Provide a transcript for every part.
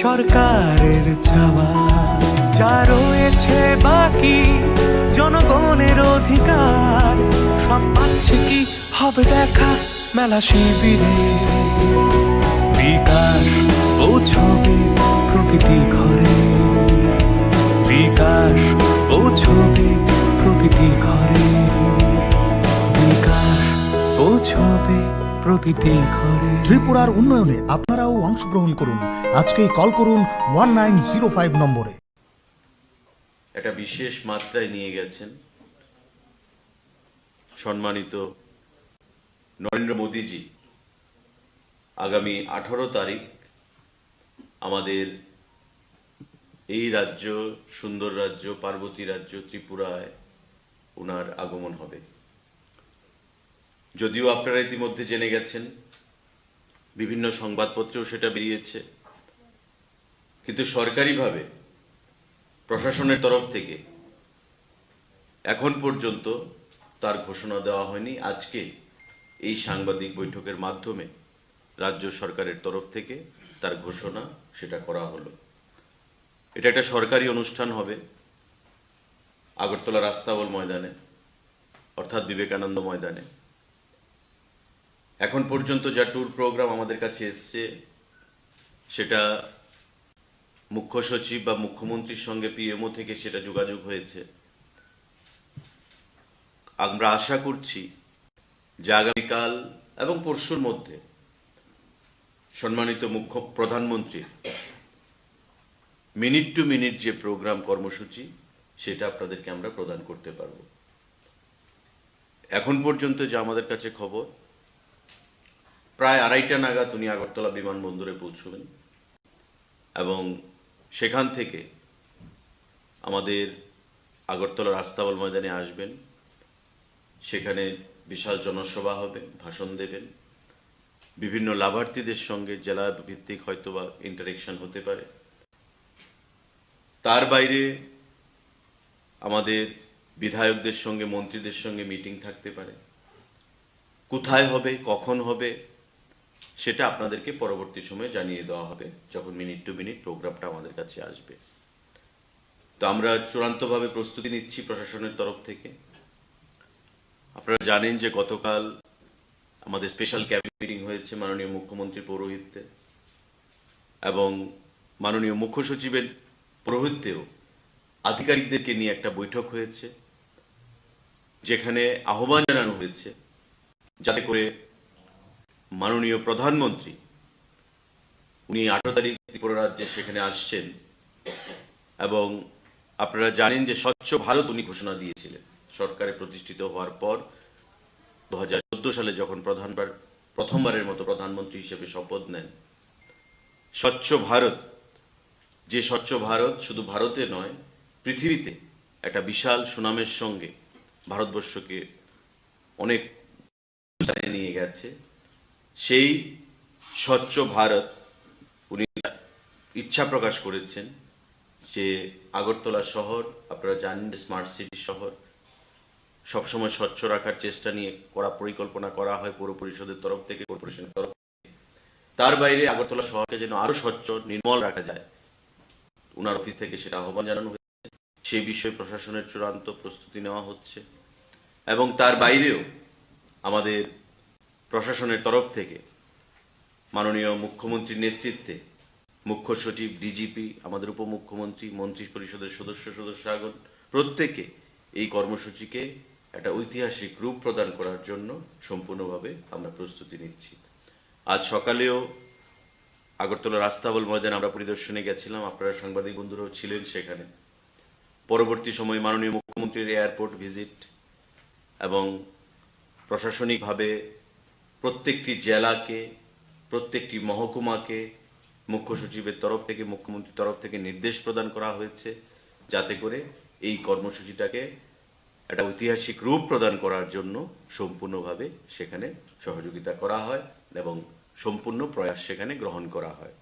সরকারের চাওয়া যা রয়েছে বাকি জনগণের অধিকার সব পাচ্ছে কি হবে দেখা মেলা শিবিরে বিকাশ পৌঁছবে প্রতিটি ঘরে বিকাশ পৌঁছবে প্রতিটি ঘরে বিকাশ পৌঁছবে প্রতিটি ঘরে। ত্রিপুরার উন্নয়নে আপনারাও অংশগ্রহণ করুন। আজকেই কল করুন 1905 নম্বরে। একটা বিশেষ মাত্রায় নিয়ে গেছেন সম্মানিত নরেন্দ্র মোদীজি। আগামী 18 তারিখ আমাদের এই রাজ্য, সুন্দর রাজ্য, পার্বতী রাজ্য ত্রিপুরায় ওনার আগমন হবে। যদিও আপনারা ইতিমধ্যে জেনে গেছেন, বিভিন্ন সংবাদপত্রেও সেটা বেরিয়েছে, কিন্তু সরকারিভাবে প্রশাসনের তরফ থেকে এখন পর্যন্ত তার ঘোষণা দেওয়া হয়নি। আজকে এই সাংবাদিক বৈঠকের মাধ্যমে রাজ্য সরকারের তরফ থেকে তার ঘোষণা সেটা করা হলো। এটা একটা সরকারি অনুষ্ঠান হবে আগরতলা রাস্তাবল ময়দানে, অর্থাৎ বিবেকানন্দ ময়দানে। এখন পর্যন্ত যা ট্যুর প্রোগ্রাম আমাদের কাছে এসছে সেটা মুখ্য সচিব বা মুখ্যমন্ত্রীর সঙ্গে পিএমও থেকে সেটা যোগাযোগ হয়েছে। আমরা আশা করছি যে আগামীকাল এবং পরশুর মধ্যে সম্মানিত মুখ্য প্রধানমন্ত্রীর মিনিট টু মিনিট যে প্রোগ্রাম কর্মসূচি সেটা আপনাদেরকে আমরা প্রদান করতে পারব। এখন পর্যন্ত যে আমাদের কাছে খবর, প্রায় 2:30 নাগাদ উনি আগরতলা বিমানবন্দরে পৌঁছবেন এবং সেখান থেকে আমাদের আগরতলা রাস্তাবল ময়দানে আসবেন। সেখানে বিশাল জনসভা হবে, ভাষণ দেবেন, বিভিন্ন লাভার্থীদের সঙ্গে জেলা ভিত্তিক হয়তোবা ইন্টারেকশন হতে পারে। তার বাইরে আমাদের বিধায়কদের সঙ্গে, মন্ত্রীদের সঙ্গে মিটিং থাকতে পারে। কোথায় হবে, কখন হবে সেটা আপনাদেরকে পরবর্তী সময়ে জানিয়ে দেওয়া হবে যখন মিনিট টু মিনিট প্রোগ্রামটা আমাদের কাছে আসবে। তো আমরা চূড়ান্তভাবে প্রস্তুতি নিচ্ছি প্রশাসনের তরফ থেকে। আপনারা জানেন যে গতকাল আমাদের স্পেশাল ক্যাবিনেট মিটিং হয়েছে মাননীয় মুখ্যমন্ত্রীর পৌরোহিত্যে, এবং মাননীয় মুখ্য সচিবের পৌরোহিত্যেও আধিকারিকদেরকে নিয়ে একটা বৈঠক হয়েছে, যেখানে আহ্বান জানানো হয়েছে যাতে করে মাননীয় প্রধানমন্ত্রী, উনি 18 তারিখ ত্রিপুরা রাজ্যে সেখানে আসছেন, এবং আপনারা জানেন যে স্বচ্ছ ভারত উনি ঘোষণা দিয়েছিলেন সরকারে প্রতিষ্ঠিত হওয়ার পর 2014 সালে যখন প্রথমবারের মতো প্রধানমন্ত্রী হিসেবে শপথ নেন। স্বচ্ছ ভারত, যে স্বচ্ছ ভারত শুধু ভারতে নয় পৃথিবীতে একটা বিশাল সুনামের সঙ্গে ভারতবর্ষকে অনেক নিয়ে গেছে, সেই স্বচ্ছ ভারত উনি ইচ্ছা প্রকাশ করেছেন যে আগরতলা শহর, আপনারা জানেন স্মার্ট সিটি শহর, সবসময় স্বচ্ছ রাখার চেষ্টা নিয়ে করা পরিকল্পনা করা হয় পৌর পরিষদের তরফ থেকে, কর্পোরেশনের তরফ থেকে। তার বাইরে আগরতলা শহরকে যেন আরো স্বচ্ছ নির্মল রাখা যায়, উনার অফিস থেকে সেটা আহ্বান জানানো হয়েছে। সেই বিষয়ে প্রশাসনের চূড়ান্ত প্রস্তুতি নেওয়া হচ্ছে, এবং তার বাইরেও আমাদের প্রশাসনের তরফ থেকে মাননীয় মুখ্যমন্ত্রীর নেতৃত্বে মুখ্য সচিব, ডিজিপি, আমাদের উপমুখ্যমন্ত্রী, মন্ত্রী পরিষদের সদস্যগণ প্রত্যেকে এই কর্মসূচিকে একটা ঐতিহাসিক রূপ প্রদান করার জন্য সম্পূর্ণভাবে আমরা প্রস্তুতি নিচ্ছি। আজ সকালেও আগরতলা রাস্তাবল ময়দানে আমরা পরিদর্শনে গেছিলাম, আপনারা সাংবাদিক বন্ধুরাও ছিলেন সেখানে। পরবর্তী সময়ে মাননীয় মুখ্যমন্ত্রীর এয়ারপোর্ট ভিজিট এবং প্রশাসনিকভাবে প্রত্যেকটি জেলাকে, প্রত্যেকটি মহকুমাকে মুখ্য সচিবের তরফ থেকে, মুখ্যমন্ত্রীর তরফ থেকে নির্দেশ প্রদান করা হয়েছে যাতে করে এই কর্মসূচিটাকে একটা ঐতিহাসিক রূপ প্রদান করার জন্য সম্পূর্ণভাবে সেখানে সহযোগিতা করা হয় এবং সম্পূর্ণ প্রয়াস সেখানে গ্রহণ করা হয়।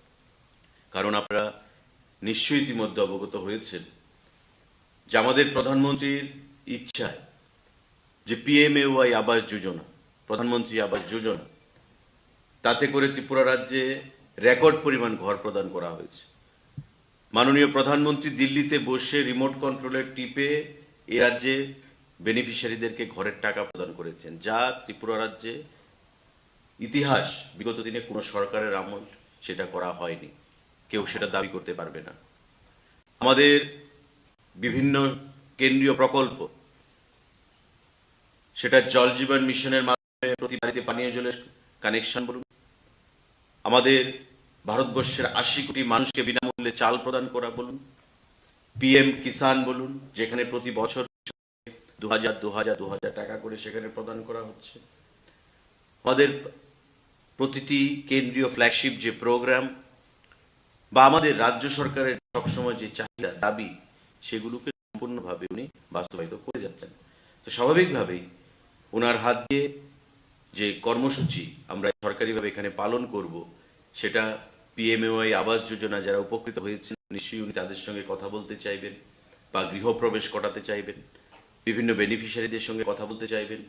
কারণ আপনারা নিশ্চয়ই ইতিমধ্যে অবগত হয়েছেন যে আমাদের প্রধানমন্ত্রীর ইচ্ছায় যে পিএমএওয়াই আবাস যোজনা, প্রধানমন্ত্রী আবাস যোজনা, তাতে করে ত্রিপুরা রাজ্যে রেকর্ড পরিমাণ ঘর প্রদান করা হয়েছে। মাননীয় প্রধানমন্ত্রী দিল্লিতে বসে রিমোট কন্ট্রোলের টিপে এ রাজ্যে বেনিফিশিয়ারিদেরকে ঘরের টাকা প্রদান করেছেন, যা ত্রিপুরা রাজ্যে ইতিহাস বিগত দিনে কোনো সরকারের আমল সেটা করা হয়নি, কেউ সেটা দাবি করতে পারবে না। আমাদের বিভিন্ন কেন্দ্রীয় প্রকল্প, সেটা জল জীবন মিশনের মাধ্যমে প্রতি বাড়িতে পানীয় জলের কানেকশন বলুন, আমাদের ভারতবর্ষের 80 কোটি মানুষকে বিনামূল্যে চাল প্রদান করা বলুন, পিএম কিষাণ বলুন, যেখানে প্রতি বছর 2000 টাকা করে সেখানে প্রদান করা হচ্ছে। আমাদের প্রতিটি কেন্দ্রীয় ফ্ল্যাগশিপ যে প্রোগ্রাম বা আমাদের রাজ্য সরকারের সবসময় যে চাহিদা দাবি, সেগুলোকে সম্পূর্ণভাবে উনি বাস্তবায়িত করে যাচ্ছেন। তো স্বাভাবিকভাবেই ওনার হাত দিয়ে যে কর্মসূচি আমরা সরকারিভাবে এখানে পালন করব, সেটা পিএমএওয়াই আবাস যোজনা যারা উপকৃত হয়েছেন নিশ্চয়ই উনি তাদের সঙ্গে কথা বলতে চাইবেন বা গৃহপ্রবেশ করাতে চাইবেন, বিভিন্ন বেনিফিশিয়ারিদের সঙ্গে কথা বলতে চাইবেন,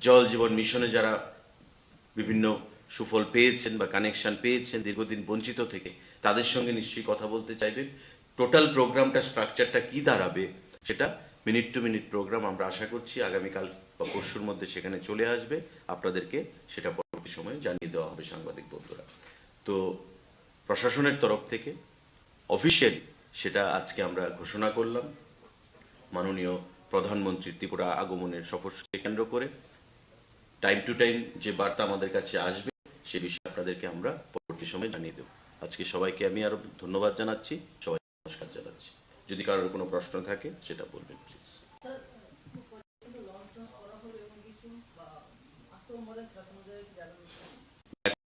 জল জীবন মিশনে যারা বিভিন্ন সুফল পেয়েছেন বা কানেকশন পেয়েছেন দীর্ঘদিন বঞ্চিত থেকে, তাদের সঙ্গে নিশ্চয়ই কথা বলতে চাইবেন। টোটাল প্রোগ্রামটা স্ট্রাকচারটা কি দাঁড়াবে সেটা মিনিট টু মিনিট প্রোগ্রাম আমরা আশা করছি আগামীকাল বা পরশুর মধ্যে সেখানে চলে আসবে, আপনাদেরকে সেটা পরবর্তী সময়ে জানিয়ে দেওয়া হবে সাংবাদিক বন্ধুরা। তো প্রশাসনের তরফ থেকে অফিসিয়ালি সেটা আজকে আমরা ঘোষণা করলাম, মাননীয় প্রধানমন্ত্রীর ত্রিপুরা আগমনের সফরকে কেন্দ্র করে টাইম টু টাইম যে বার্তা আমাদের কাছে আসবে সে বিষয়ে আপনাদেরকে আমরা পরবর্তী সময়ে জানিয়ে দেব। আজকে সবাইকে আমি আরো ধন্যবাদ জানাচ্ছি, সবাই নমস্কার জানাচ্ছি। যদি কারোর কোনো প্রশ্ন থাকে সেটা বলবেন প্লিজ।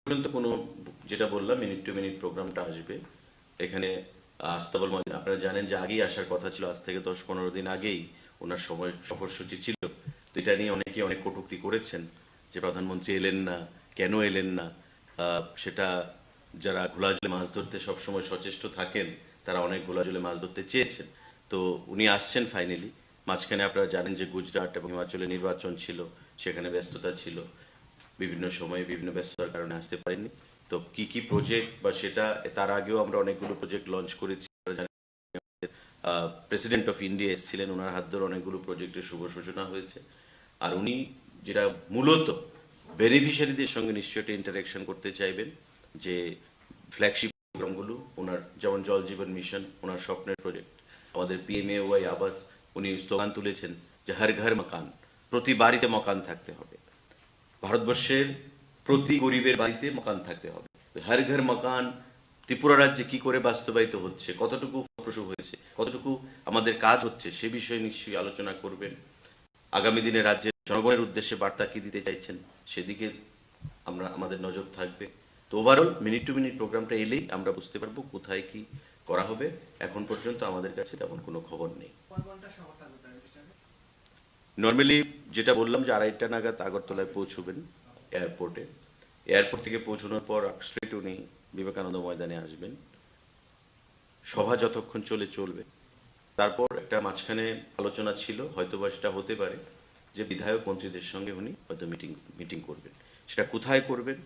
পর্যন্ত কোনো, যেটা বললাম মিনিট টু মিনিট প্রোগ্রামটা আসবে এখানে আস্তাবল ময়দান। আপনারা জানেন যে আগেই আসার কথা ছিল, আজ থেকে 10-15 দিন আগেই ওনার সময় সফরসূচি ছিল। তো এটা নিয়ে অনেকে অনেক কটূক্তি করেছেন যে প্রধানমন্ত্রী এলেন না, কেন এলেন না। সেটা যারা ঘোলা জলে মাছ ধরতে সবসময় সচেষ্ট থাকেন তারা অনেক ঘোলা জলে মাছ ধরতে চেয়েছেন। তো উনি আসছেন ফাইনালি। মাঝখানে আপনারা জানেন যে গুজরাট এবং হিমাচলে নির্বাচন ছিল, সেখানে ব্যস্ততা ছিল, বিভিন্ন সময়ে বিভিন্ন ব্যস্ততার কারণে আসতে পারেননি। তো কি কি প্রজেক্ট বা সেটা তার আগেও আমরা অনেকগুলো প্রজেক্ট লঞ্চ করেছি। প্রেসিডেন্ট অফ ইন্ডিয়া এসেছিলেন, ওনার হাত ধরে অনেকগুলো প্রজেক্টের শুভ সূচনা হয়েছে। আর উনি যেটা মূলত বেনিফিশিয়ারিদের সঙ্গে নিশ্চয়ই একটা ইন্টারাকশন করতে চাইবেন, যে ফ্ল্যাগশিপ প্রোগ্রামগুলো ওনার, যেমন জল জীবন মিশন ওনার স্বপ্নের প্রজেক্ট, আমাদের পিএমএওয়াই আবাস উনি স্লোগান তুলেছেন যে হর ঘর মকান, প্রতি বাড়িতে মকান থাকতে হবে, ভারতবর্ষের প্রতি গরিবের বাড়িতে মকান থাকতে হবে। হর ঘর মকান ত্রিপুরা রাজ্যে কি করে বাস্তবায়িত হচ্ছে, কতটুকু ফলপ্রসূ হয়েছে, কতটুকু আমাদের কাজ হচ্ছে, সে বিষয়ে নিশ্চয়ই আলোচনা করবেন। আগামী দিনে রাজ্যের জনগণের উদ্দেশ্যে বার্তা কি দিতে চাইছেন সেদিকে আমাদের নজর থাকবে। তো ওভারঅল মিনিট টু মিনিট প্রোগ্রামটা এলেই আমরা বুঝতে পারবো কোথায় কি করা হবে। এখন পর্যন্ত আমাদের কাছে তেমন কোনো খবর নেই। নর্মালি যেটা বললাম যে 2:30 নাগাদ আগরতলায় পৌঁছবেন এয়ারপোর্টে। এয়ারপোর্ট থেকে পৌঁছানোর পর স্ট্রেট উনি বিবেকানন্দ ময়দানে আসবেন, সভা যতক্ষণ চলবে। তারপর একটা মাঝখানে আলোচনা ছিল, হয়তোবা সেটা হতে পারে যে বিধায়ক মন্ত্রীদের সঙ্গে উনি হয়তো মিটিং করবেন। সেটা কোথায় করবেন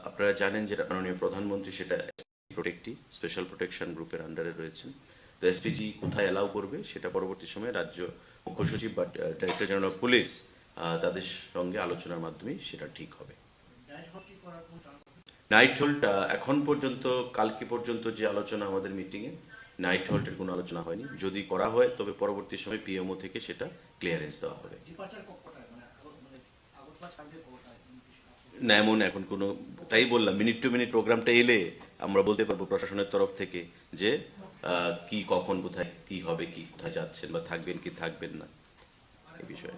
আপনারা জানেন যে মাননীয় প্রধানমন্ত্রী সেটা প্রোটেক্টি স্পেশাল প্রোটেকশন গ্রুপের আন্ডারে রয়েছেন। তো এসপিজি কোথায় অ্যালাউ করবে সেটা পরবর্তী সময়ে রাজ্য মুখ্য সচিব বা ডাইরেক্টর জেনারেল অফ পুলিশ তাদের সঙ্গে আলোচনার মাধ্যমে সেটা ঠিক হবে। নাইট হোল্ড এখন পর্যন্ত, কালকে পর্যন্ত যে আলোচনা আমাদের মিটিংয়ে, নাইট হোল্ডের কোনো আলোচনা হয়নি। যদি করা হয় তবে পরবর্তী সময় পিএমও থেকে সেটা ক্লিয়ারেন্স দেওয়া হবে। না, এমন এখন কোনো, তাই বললাম মিনিট টু মিনিট প্রোগ্রামটা এলে আমরা বলতে পারবো প্রশাসনের তরফ থেকে যে কি কখন কোথায় কি হবে, কি কোথায় যাচ্ছেন বা থাকবেন কি থাকবেন না এই বিষয়ে।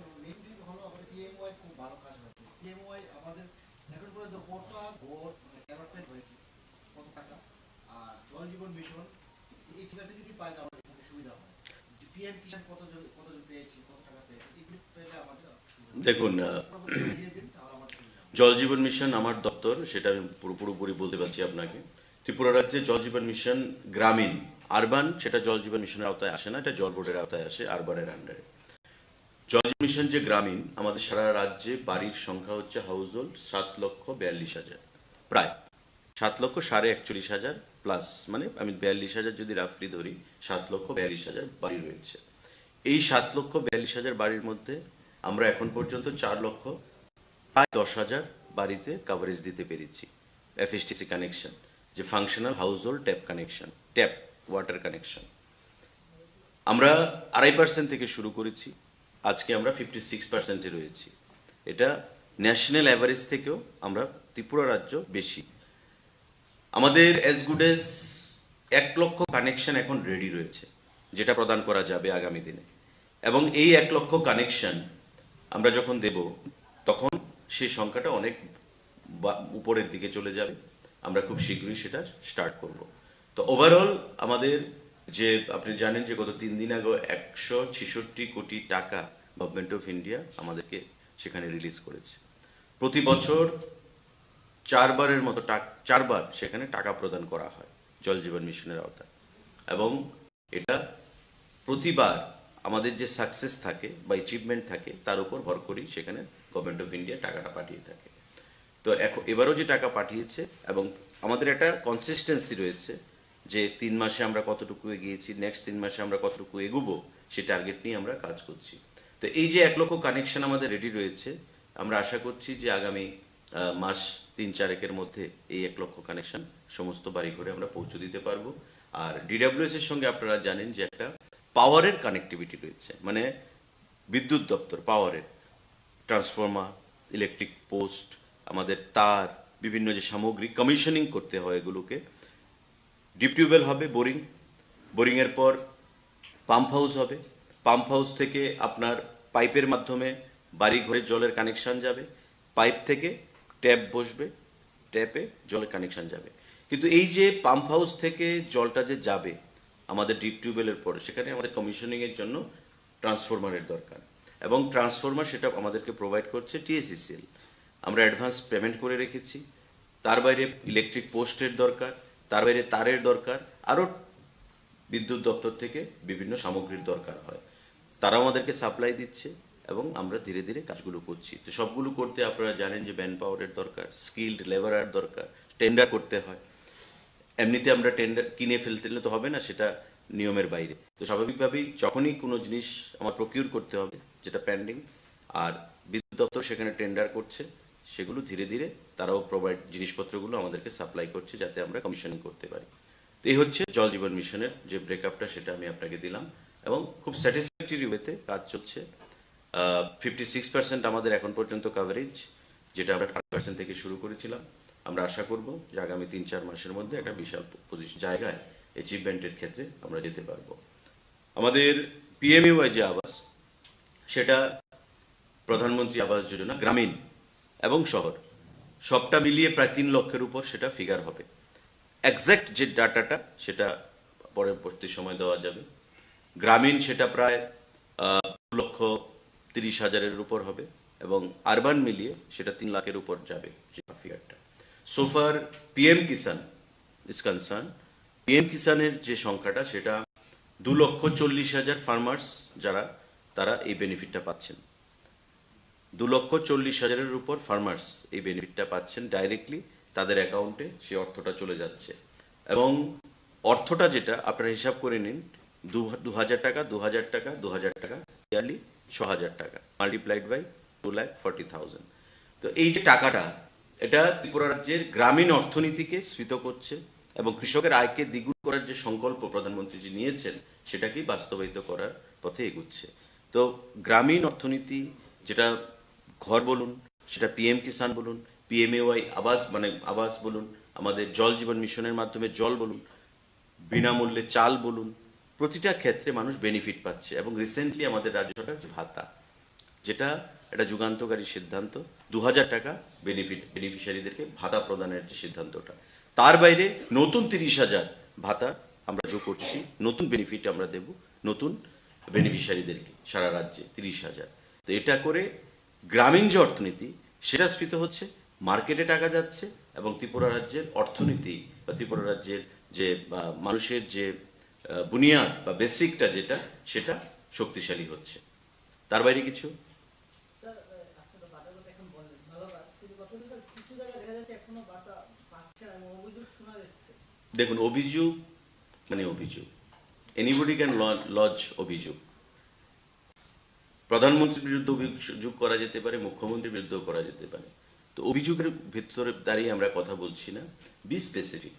দেখুন, জল জীবন মিশন আমার দপ্তর, সেটা আমি পুরোপুরি বলতে পারছি আপনাকে। ত্রিপুরা রাজ্যে জল জীবন মিশন গ্রামীণ, আরবান সেটা জল জীবন মিশনের আওতায় আসে না, এটা জল বোর্ডের আওতায় আসে, আরবানের আন্ডারে। জল জীবন মিশন যে গ্রামীণ, আমাদের সারা রাজ্যে বাড়ির সংখ্যা হচ্ছে হাউস হোল্ড 7,42,000 প্রায় 7,41,40,000 প্লাস, মানে আমি 42,000 যদি রাফলি ধরি, 7,42,000 বাড়ি রয়েছে। এই 7,42,000 বাড়ির মধ্যে আমরা এখন পর্যন্ত 4,10,000 বাড়িতে কাভারেজ দিতে পেরেছি। এফএসটিসি কানেকশন, যে functional house hold tap connection, tap water connection, আমরা 2.5% থেকে শুরু করেছি, আজকে আমরা 56%-এ রয়েছি। এটা ন্যাশনাল অ্যাভারেজ থেকেও আমরা ত্রিপুরা রাজ্য বেশি। আমাদের অ্যাজ গুড এজ 1 লক্ষ কানেকশন এখন রেডি রয়েছে, যেটা প্রদান করা যাবে আগামী দিনে। এবং এই 1 লক্ষ কানেকশন আমরা যখন দেব, তখন সেই সংখ্যাটা অনেক উপরের দিকে চলে যাবে। আমরা খুব শীঘ্রই সেটা স্টার্ট করব। তো ওভারঅল আমাদের যে, আপনি জানেন যে গত 3 দিন আগে 166 কোটি টাকা গভর্নমেন্ট অফ ইন্ডিয়া আমাদেরকে সেখানে রিলিজ করেছে। প্রতি বছর 4বার সেখানে টাকা প্রদান করা হয় জল জীবন মিশনের আওতায়। এবং এটা প্রতিবার আমাদের যে সাকসেস থাকে বা অ্যাচিভমেন্ট থাকে তার উপর ভর করেই সেখানে গভর্নমেন্ট অফ ইন্ডিয়া টাকাটা পাঠিয়ে থাকে। তো এবারও যে টাকা পাঠিয়েছে, এবং আমাদের একটা কনসিস্টেন্সি রয়েছে যে 3 মাসে আমরা কতটুকু এগিয়েছি, নেক্সট 3 মাসে আমরা কতটুকু এগোবো, সে টার্গেট নিয়ে আমরা কাজ করছি। তো এই যে 1 লক্ষ কানেকশন আমাদের রেডি রয়েছে, আমরা আশা করছি যে আগামী মাস 3-4 মধ্যে এই 1 লক্ষ কানেকশন সমস্ত বাড়ি ঘরে আমরা পৌঁছে দিতে পারবো। আর ডিডব্লিউএস এর সঙ্গে আপনারা জানেন যে একটা পাওয়ারের কানেক্টিভিটি রয়েছে, মানে বিদ্যুৎ দপ্তর, পাওয়ারের ট্রান্সফরমার, ইলেকট্রিক পোস্ট, আমাদের তার, বিভিন্ন যে সামগ্রী কমিশনিং করতে হয় এগুলোকে। ডিপ টিউবওয়েল হবে, বোরিং এর পর পাম্প হাউস হবে, পাম্প হাউস থেকে আপনার পাইপের মাধ্যমে বাড়ি ঘরে জলের কানেকশন যাবে, পাইপ থেকে ট্যাপ বসবে, ট্যাপে জলের কানেকশন যাবে। কিন্তু এই যে পাম্প হাউস থেকে জলটা যে যাবে আমাদের ডিপ টিউবওয়েলের পরে, সেখানে আমাদের কমিশনিং এর জন্য ট্রান্সফরমারের দরকার, এবং ট্রান্সফরমার সেটা আমাদেরকে প্রোভাইড করছে টিএসিসিএল। আমরা অ্যাডভান্স পেমেন্ট করে রেখেছি। তার বাইরে ইলেকট্রিক পোস্টের দরকার, তার বাইরে তারের দরকার, আরও বিদ্যুৎ দপ্তর থেকে বিভিন্ন সামগ্রীর দরকার হয়, তারাও আমাদেরকে সাপ্লাই দিচ্ছে এবং আমরা ধীরে ধীরে কাজগুলো করছি। তো সবগুলো করতে আপনারা জানেন যে ম্যান পাওয়ারের দরকার, স্কিল্ড লেবারের দরকার, টেন্ডার করতে হয়। এমনিতে আমরা টেন্ডার কিনে ফেলতে তো হবে না, সেটা নিয়মের বাইরে। তো স্বাভাবিকভাবেই যখনই কোনো জিনিস আমার প্রকিউর করতে হবে যেটা পেন্ডিং, আর বিদ্যুৎ দপ্তর সেখানে টেন্ডার করছে, সেগুলো ধীরে ধীরে তারাও প্রোভাইড, জিনিসপত্রগুলো আমাদেরকে সাপ্লাই করছে যাতে আমরা কমিশনিং করতে পারি। তো এই হচ্ছে জল জীবন মিশনের যে ব্রেকআপটা, সেটা আমি আপনাকে দিলাম, এবং খুব স্যাটিসফ্যাক্টরি ওয়েতে কাজ চলছে। 56% আমাদের এখন পর্যন্ত কাভারেজ, যেটা আমরা 8% থেকে শুরু করেছিলাম। আমরা আশা করব যে আগামী 3-4 মাসের মধ্যে একটা বিশাল জায়গায় অ্যাচিভমেন্টের ক্ষেত্রে আমরা যেতে পারবো। আমাদের পিএমইউআই যে আবাস, সেটা প্রধানমন্ত্রী আবাস যোজনা গ্রামীণ এবং শহর সবটা মিলিয়ে প্রায় 3 লক্ষের উপর সেটা ফিগার হবে। এক্সাক্ট যে ডাটাটা সেটা পরবর্তী সময় দেওয়া যাবে। গ্রামীণ সেটা প্রায় 2,30,000-এর উপর হবে, এবং আরবান মিলিয়ে সেটা 3 লাখের উপর যাবে যে ফিগারটা। So far PM Kisan is concern, PM কিষানের যে সংখ্যাটা সেটা 2,40,000 ফার্মার্স যারা, তারা এই বেনিফিটটা পাচ্ছেন। 2,40,000-এর উপর ফার্মার্স এই বেনিফিটটা পাচ্ছেন ডাইরেক্টলি, তাদের অ্যাকাউন্টে সেই অর্থটা চলে যাচ্ছে। এবং অর্থটা যেটা আপনারা হিসাব করে নিন, 2,000 টাকা, 2,000 টাকা, 2,000 টাকা, ইয়ারলি 6,000 টাকা, মাল্টিপ্লাইড বাই 2,40,000। তো এই যে টাকাটা, এটা ত্রিপুরা রাজ্যের গ্রামীণ অর্থনীতিকে স্ফীত করছে, এবং কৃষকের আয়কে দ্বিগুণ করার যে সংকল্প প্রধানমন্ত্রীজি নিয়েছেন, সেটাকেই বাস্তবায়িত করার পথে এগুচ্ছে। তো গ্রামীণ অর্থনীতি, যেটা ঘর বলুন, সেটা পিএম কিষান বলুন, পিএমএওয়াই আবাস মানে আবাস বলুন, আমাদের জল জীবন মিশনের মাধ্যমে জল বলুন, বিনামূল্যে চাল বলুন, প্রতিটা ক্ষেত্রে মানুষ বেনিফিট পাচ্ছে। এবং রিসেন্টলি আমাদের রাজ্য সরকার যে ভাতা, যেটা একটা যুগান্তকারী সিদ্ধান্ত, 2,000 টাকা বেনিফিশিয়ারিদেরকে ভাতা প্রদানের যে সিদ্ধান্তটা, তার বাইরে নতুন 30,000 ভাতা আমরা যোগ করছি, নতুন বেনিফিট আমরা দেব নতুন বেনিফিশিয়ারিদেরকে সারা রাজ্যে 30,000। তো এটা করে গ্রামীণ যে অর্থনীতি সেটা স্ফীত হচ্ছে, মার্কেটে টাকা যাচ্ছে, এবং ত্রিপুরা রাজ্যের অর্থনীতি বা ত্রিপুরা রাজ্যের যে মানুষের যে বুনিয়াদ বা বেসিকটা যেটা, সেটা শক্তিশালী হচ্ছে। তার বাইরে কিছু কিছু জায়গায় দেখা যাচ্ছে এখনো বার্তা পাচ্ছে না, এবং অভিযোগ দেখুন, অভিযোগ মানে অভিযোগ, এনিবডি ক্যান লজ অভিযোগ। প্রধানমন্ত্রীর বিরুদ্ধে অভিযোগ করা যেতে পারে, মুখ্যমন্ত্রীর বিরুদ্ধেও করা যেতে পারে। তো অভিযোগের ভিতরে দাঁড়িয়ে আমরা কথা বলছি না, বি স্পেসিফিক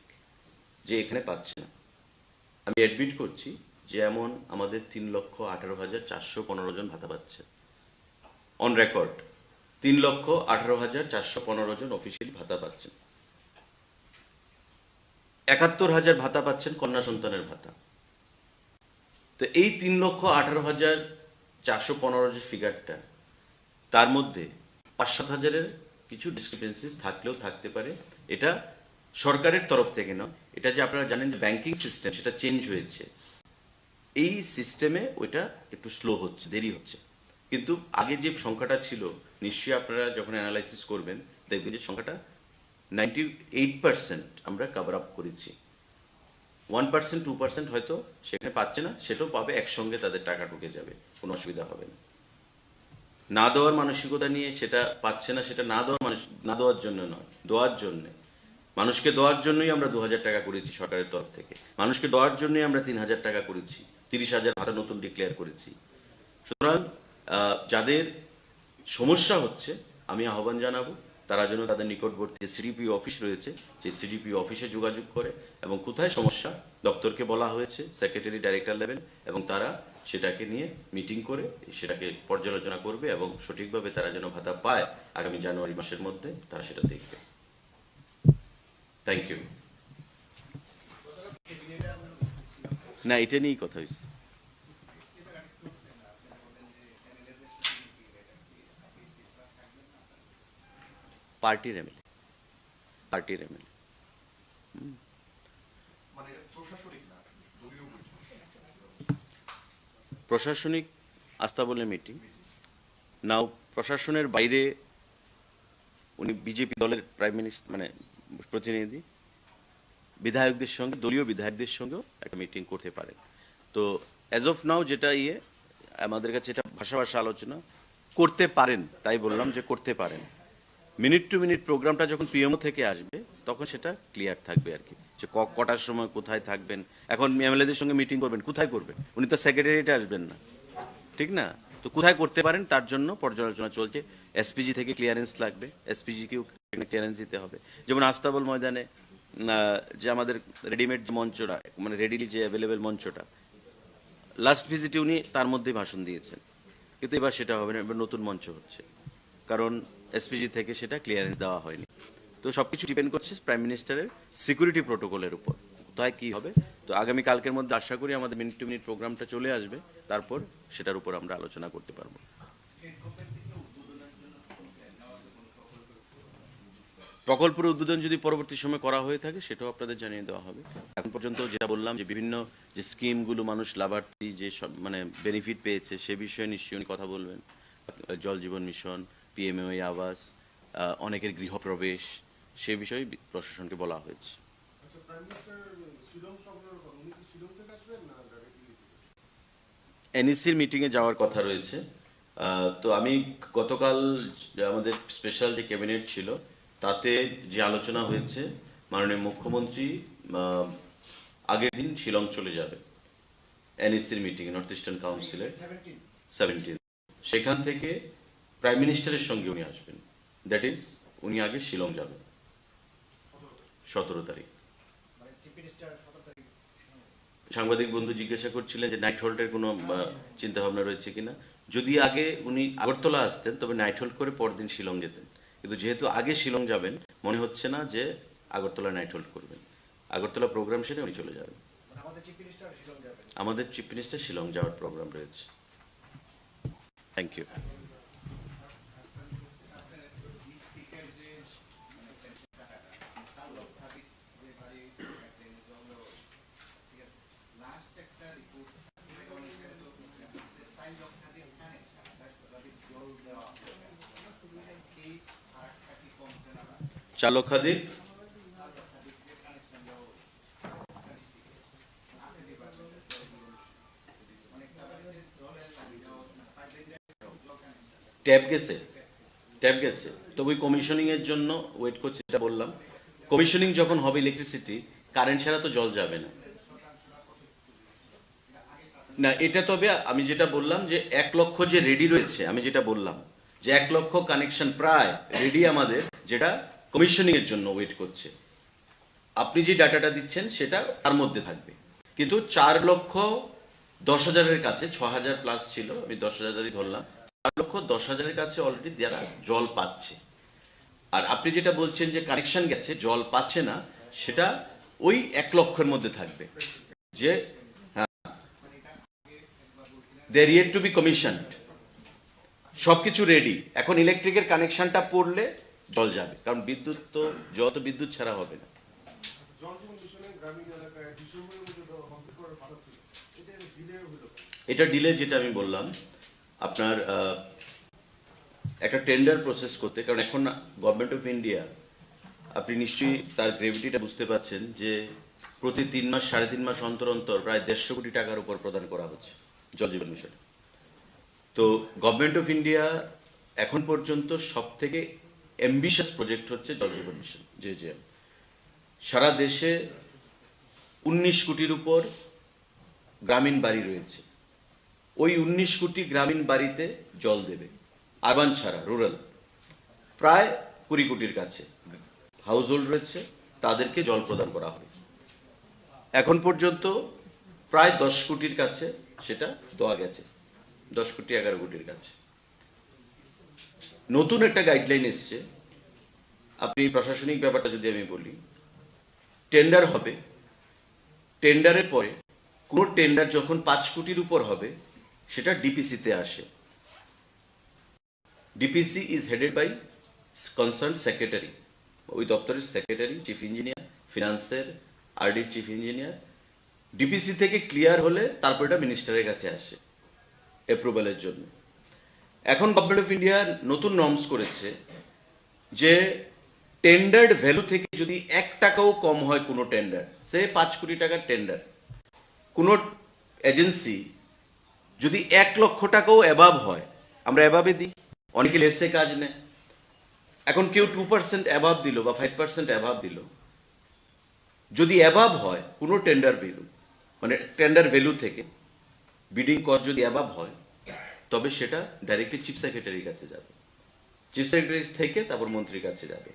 যে এখানে পাচ্ছে না। আমি অ্যাডমিট করছি যে এমন আমাদের 3,18,415 জন ভাতা পাচ্ছে অন রেকর্ড। 3,18,415 জন অফিসিয়ালি ভাতা পাচ্ছেন। 71,000 ভাতা পাচ্ছেন কন্যা সন্তানের ভাতা। তো এই 3,18,415 যে ফিগারটা, তার মধ্যে 5-7 হাজারের কিছু ডিসক্রিপেন্সিস থাকলেও থাকতে পারে। এটা সরকারের তরফ থেকে নয়, এটা যে আপনারা জানেন যে ব্যাংকিং সিস্টেম সেটা চেঞ্জ হয়েছে, এই সিস্টেমে ওইটা একটু স্লো হচ্ছে, দেরি হচ্ছে। কিন্তু আগে যে সংখ্যাটা ছিল, নিশ্চয়ই আপনারা যখন অ্যানালাইসিস করবেন দেখবেন যে সংখ্যাটা 98% আমরা কভার আপ করেছি। 1% 2% হয়তো সেখানে পাচ্ছে না, সেটাও পাবে, একসঙ্গে তাদের টাকা ঢুকে যাবে, কোনো অসুবিধা হবে না। না দেওয়ার মানসিকতা নিয়ে সেটা পাচ্ছে না, সেটা না দেওয়ার জন্য নয়, দেওয়ার জন্য। মানুষকে দেওয়ার জন্যই আমরা 2,000 টাকা করেছি সরকারের তরফ থেকে, মানুষকে দেওয়ার জন্যই আমরা 3,000 টাকা করেছি, 30,000 ভাতা নতুন ডিক্লেয়ার করেছি। সুতরাং যাদের সমস্যা হচ্ছে আমি আহ্বান জানাবো তারা যেন তাদের নিকটবর্তী যে সিডিপিও অফিস রয়েছে সেই সিডিপিও অফিসে যোগাযোগ করে, এবং কোথায় সমস্যা দপ্তরকে বলা হয়েছে, সেক্রেটারি ডাইরেক্টর লেভেল, এবং তারা সেটাকে নিয়ে মিটিং করে সেটাকে পর্যালোচনা করবে এবং সঠিকভাবে তারা যেন ভাতা পায় আগামী জানুয়ারি মাসের মধ্যে তারা সেটা দেখবে। Thank you. না, এটা নিয়েই কথা হয়েছে। পার্টির এমএলএ, পার্টির এমএলএ। প্রশাসনিক আস্তাবলে মিটিং নাও, প্রশাসনের বাইরে উনি বিজেপি দলের প্রাইম মিনিস্টার মানে প্রতিনিধি, বিধায়কদের সঙ্গে, দলীয় বিধায়কদের সঙ্গেও একটা মিটিং করতে পারেন। তো অ্যাজ অফ নাও যেটা আমাদের কাছে এটা ভাষা আলোচনা করতে পারেন, তাই বললাম যে করতে পারেন। মিনিট টু মিনিট প্রোগ্রামটা যখন পিএমও থেকে আসবে তখন সেটা ক্লিয়ার থাকবে আর কি, যে কটার সময় কোথায় থাকবেন। এখন এমএলএদের সঙ্গে মিটিং করবেন, কোথায় করবেন? উনি তো সেক্রেটারিয়েটে আসবেন না, ঠিক না? তো কোথায় করতে পারেন তার জন্য পর্যালোচনা চলছে। এসপিজি থেকে ক্লিয়ারেন্স লাগবে, এসপিজিকেও ক্লিয়ারেন্স দিতে হবে। যেমন আস্তাবল ময়দানে যে আমাদের রেডিমেড মঞ্চটা, মানে রেডিলি যে অ্যাভেলেবেল মঞ্চটা, লাস্ট ভিজিটে উনি তার মধ্যেই ভাষণ দিয়েছেন, কিন্তু এবার সেটা হবে না, এবার নতুন মঞ্চ হচ্ছে, কারণ এসপিজি থেকে সেটা ক্লিয়ারেন্স দেওয়া হয়নি। তো সবকিছু ডিপেন্ড করছে প্রাইম মিনিস্টারের সিকিউরিটি প্রোটোকলের উপর, কোথায় কি হবে। তো আগামী কালকের মধ্যে আশা করি আমাদের মিনিট টু মিনিট প্রোগ্রামটা চলে আসবে, তারপর সেটার উপর আমরা আলোচনা করতে পারবো। প্রকল্পের উদ্বোধন যদি পরবর্তী সময় করা হয়ে থাকে সেটাও আপনাদের জানিয়ে দেওয়া হবে। এখন পর্যন্ত যেটা বললাম যে বিভিন্ন যে স্কিমগুলো মানুষ লাভার্থী যে মানে বেনিফিট পেয়েছে সে বিষয়ে নিশ্চয়ই উনি কথা বলবেন। জল জীবন মিশন, পিএমএওয়াই আবাস, অনেকের গৃহপ্রবেশ, সে বিষয়ে প্রশাসনকে বলা হয়েছে। এনইসির মিটিংয়ে যাওয়ার কথা রয়েছে। তো আমি গতকাল আমাদের স্পেশাল যে ক্যাবিনেট ছিল তাতে যে আলোচনা হয়েছে, মাননীয় মুখ্যমন্ত্রী আগের দিন শিলং চলে যাবে এনইসির মিটিং, নর্থ ইস্টার্ন কাউন্সিলের 17। সেখান থেকে প্রাইম মিনিস্টারের সঙ্গে উনি আসবেন, দ্যাট ইজ উনি আগে শিলং যাবেন 17 তারিখ। সাংবাদিক বন্ধু জিজ্ঞাসা করছিলেন যে নাইট হোল্ডের কোনো চিন্তা ভাবনা রয়েছে কিনা। যদি আগে উনি আগরতলা আসতেন তবে নাইট হোল্ড করে পরদিন শিলং যেতেন, কিন্তু যেহেতু আগে শিলং যাবেন মনে হচ্ছে না যে আগরতলা নাইট হোল্ড করবেন, আগরতলা প্রোগ্রাম সেরে উনি চলে যাবেন। আমাদের চিফ মিনিস্টার শিলং যাওয়ার প্রোগ্রাম রয়েছে। Thank you. চালক খাদির ট্যাপ গেছে, তবে ওই কমিশনিং এর জন্য ওয়েট করছে, এটা বললাম। কমিশনিং যখন হবে ইলেকট্রিসিটি, কারেন্ট ছাড়া তো জল যাবে না। না, এটা তবে আমি যেটা বললাম যে 1 লক্ষ যে রেডি রয়েছে, আমি যেটা বললাম যে 1 লক্ষ কানেকশন প্রায় রেডি আমাদের, যেটা কমিশনিং এর জন্য ওয়েট করছে। আপনি যে ডাটাটা দিচ্ছেন সেটা তার মধ্যে থাকবে, কিন্তু 4,10,000-এর কাছে, 6,000 প্লাস ছিল, আমি 10,000-ই ধরলাম, 4,10,000-এর কাছে অলরেডি যারা জল পাচ্ছে। আর আপনি যেটা বলছেন যে কানেকশন গেছে জল পাচ্ছে না, সেটা ওই 1 লক্ষের মধ্যে থাকবে, যে they are yet to be commissioned, সবকিছু রেডি। এখন ইলেকট্রিকের কানেকশনটা পড়লে জল যাবে, কারণ বিদ্যুৎ তো যত বিদ্যুৎ ছাড়া হবে না। এটা ডিলে, যেটা আমি বললাম আপনার একটা টেন্ডার প্রসেস করতে, কারণ এখন গভর্নমেন্ট অফ ইন্ডিয়া, আপনি নিশ্চয়ই তার গ্রেভিটিটা বুঝতে পারছেন, যে প্রতি 3 মাস 3.5 মাস অন্তর অন্তর প্রায় 150 কোটি টাকার উপর প্রদান করা হচ্ছে জল জীবন মিশন। তো গভর্নমেন্ট অফ ইন্ডিয়া এখন পর্যন্ত সব থেকে অ্যাম্বিশিয়াস প্রজেক্ট হচ্ছে জল জীবন মিশন, যে সারা দেশে 19 কোটির উপর গ্রামীণ বাড়ি রয়েছে। ওই 19 কোটি গ্রামীণ বাড়িতে জল দেবে, আরবান ছাড়া, রুরাল প্রায় 20 কোটির কাছে হাউস হোল্ড রয়েছে, তাদেরকে জল প্রদান করা হবে। এখন পর্যন্ত প্রায় 10 কোটির কাছে সেটা দেওয়া গেছে, 10 কোটি 11 কোটির কাছে। নতুন একটা গাইডলাইন এসছে, আপনি প্রশাসনিক ব্যাপারটা যদি আমি বলি, টেন্ডার হবে, টেন্ডারের পরে কোন টেন্ডার যখন 5 কোটির উপর হবে সেটা ডিপিসিতে আসে। DPC is headed by concern secretary, ওই দপ্তরের সেক্রেটারি, চিফ ইঞ্জিনিয়ার, ফিনান্সের আরডি চিফ ইঞ্জিনিয়ার। ডিপিসি থেকে ক্লিয়ার হলে তারপর এটা মিনিস্টারের কাছে আসে অ্যাপ্রুভালের জন্য। এখন গভর্নমেন্ট অফ ইন্ডিয়া নতুন নর্মস করেছে যে টেন্ডার্ড ভ্যালু থেকে যদি 1 টাকাও কম হয় কোনো টেন্ডার, সে 5 কোটি টাকার টেন্ডার, কোন এজেন্সি যদি 1 লক্ষ টাকাও অ্যাবাভ হয়, আমরা অ্যাবাবে দিই, অনেকে লেসে কাজ নেয়। এখন কেউ 2% অ্যাবাভ দিল বা 5% অ্যাবাভ দিল, যদি অ্যাবাভ হয় কোনো টেন্ডার ভ্যালু, মানে টেন্ডার ভ্যালু থেকে বিডিং কস্ট যদি অ্যাবাভ হয়, তবে সেটা ডাইরেক্টলি চিফ সেক্রেটারির কাছে যাবে, চিফ সেক্রেটারি থেকে তারপর মন্ত্রীর কাছে যাবে।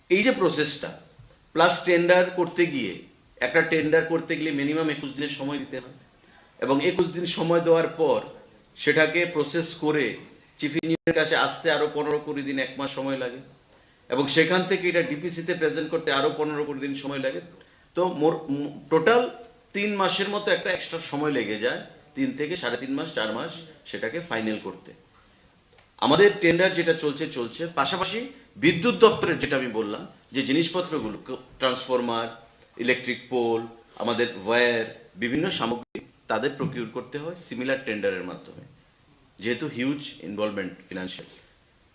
এই যে প্রসেসটা, প্লাস টেন্ডার করতে গিয়ে, একটা টেন্ডার করতে গেলে মিনিমাম 21 দিনের সময় দিতে হয়, এবং 21 দিন সময় দেওয়ার পর সেটাকে প্রসেস করে চিফ ইঞ্জিনিয়ারের কাছে আসতে আরো 15-20 দিন, 1 মাস সময় লাগে, এবং সেখান থেকে এটা ডিপিসিতে প্রেজেন্ট করতে আরো 15-20 দিন সময় লাগে। তো টোটাল 3 মাসের মতো একটা এক্সট্রা সময় লেগে যায়, 3 থেকে 3.5 মাস 4 মাস সেটাকে ফাইনাল করতে। আমাদের টেন্ডার যেটা চলছে, পাশাপাশি বিদ্যুৎ দপ্তরের যেটা আমি বললাম, যে জিনিসপত্রগুলো, ট্রান্সফরমার, ইলেকট্রিক পোল, আমাদের ওয়্যার, বিভিন্ন সামগ্রী তাদের প্রকিউর করতে হয় সিমিলার টেন্ডারের মাধ্যমে, যেহেতু হিউজ ইনভলভমেন্ট ফিনান্সিয়াল।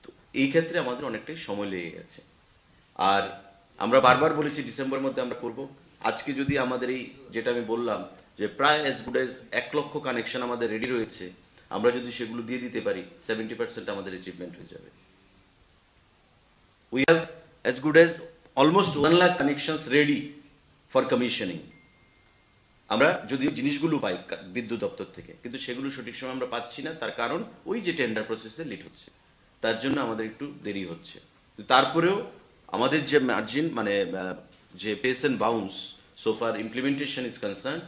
তো এই ক্ষেত্রে আমাদের অনেকটাই সময় লেগে গেছে। আর আমরা বারবার বলেছি ডিসেম্বরের মধ্যে আমরা করব। আজকে যদি আমাদের এই যেটা আমি বললাম যে প্রায় অ্যাজ গুড অ্যাজ 1 লক্ষ কানেকশন আমাদের রেডি রয়েছে, আমরা যদি সেগুলো দিয়ে দিতে পারি 70% আমাদের অ্যাচিভমেন্ট হয়ে যাবে। We have as good as almost 1 lakh connections ready for commissioning. আমরা যদি জিনিসগুলো পাই বিদ্যুৎ দপ্তর থেকে, কিন্তু সেগুলো সঠিক সময় আমরা পাচ্ছি না, তার কারণ ওই যে টেন্ডার প্রসেসে লেট হচ্ছে, তার জন্য আমাদের একটু দেরি হচ্ছে। তারপরেও আমাদের যে মার্জিন, মানে যে pace and bounce so far implementation is concerned,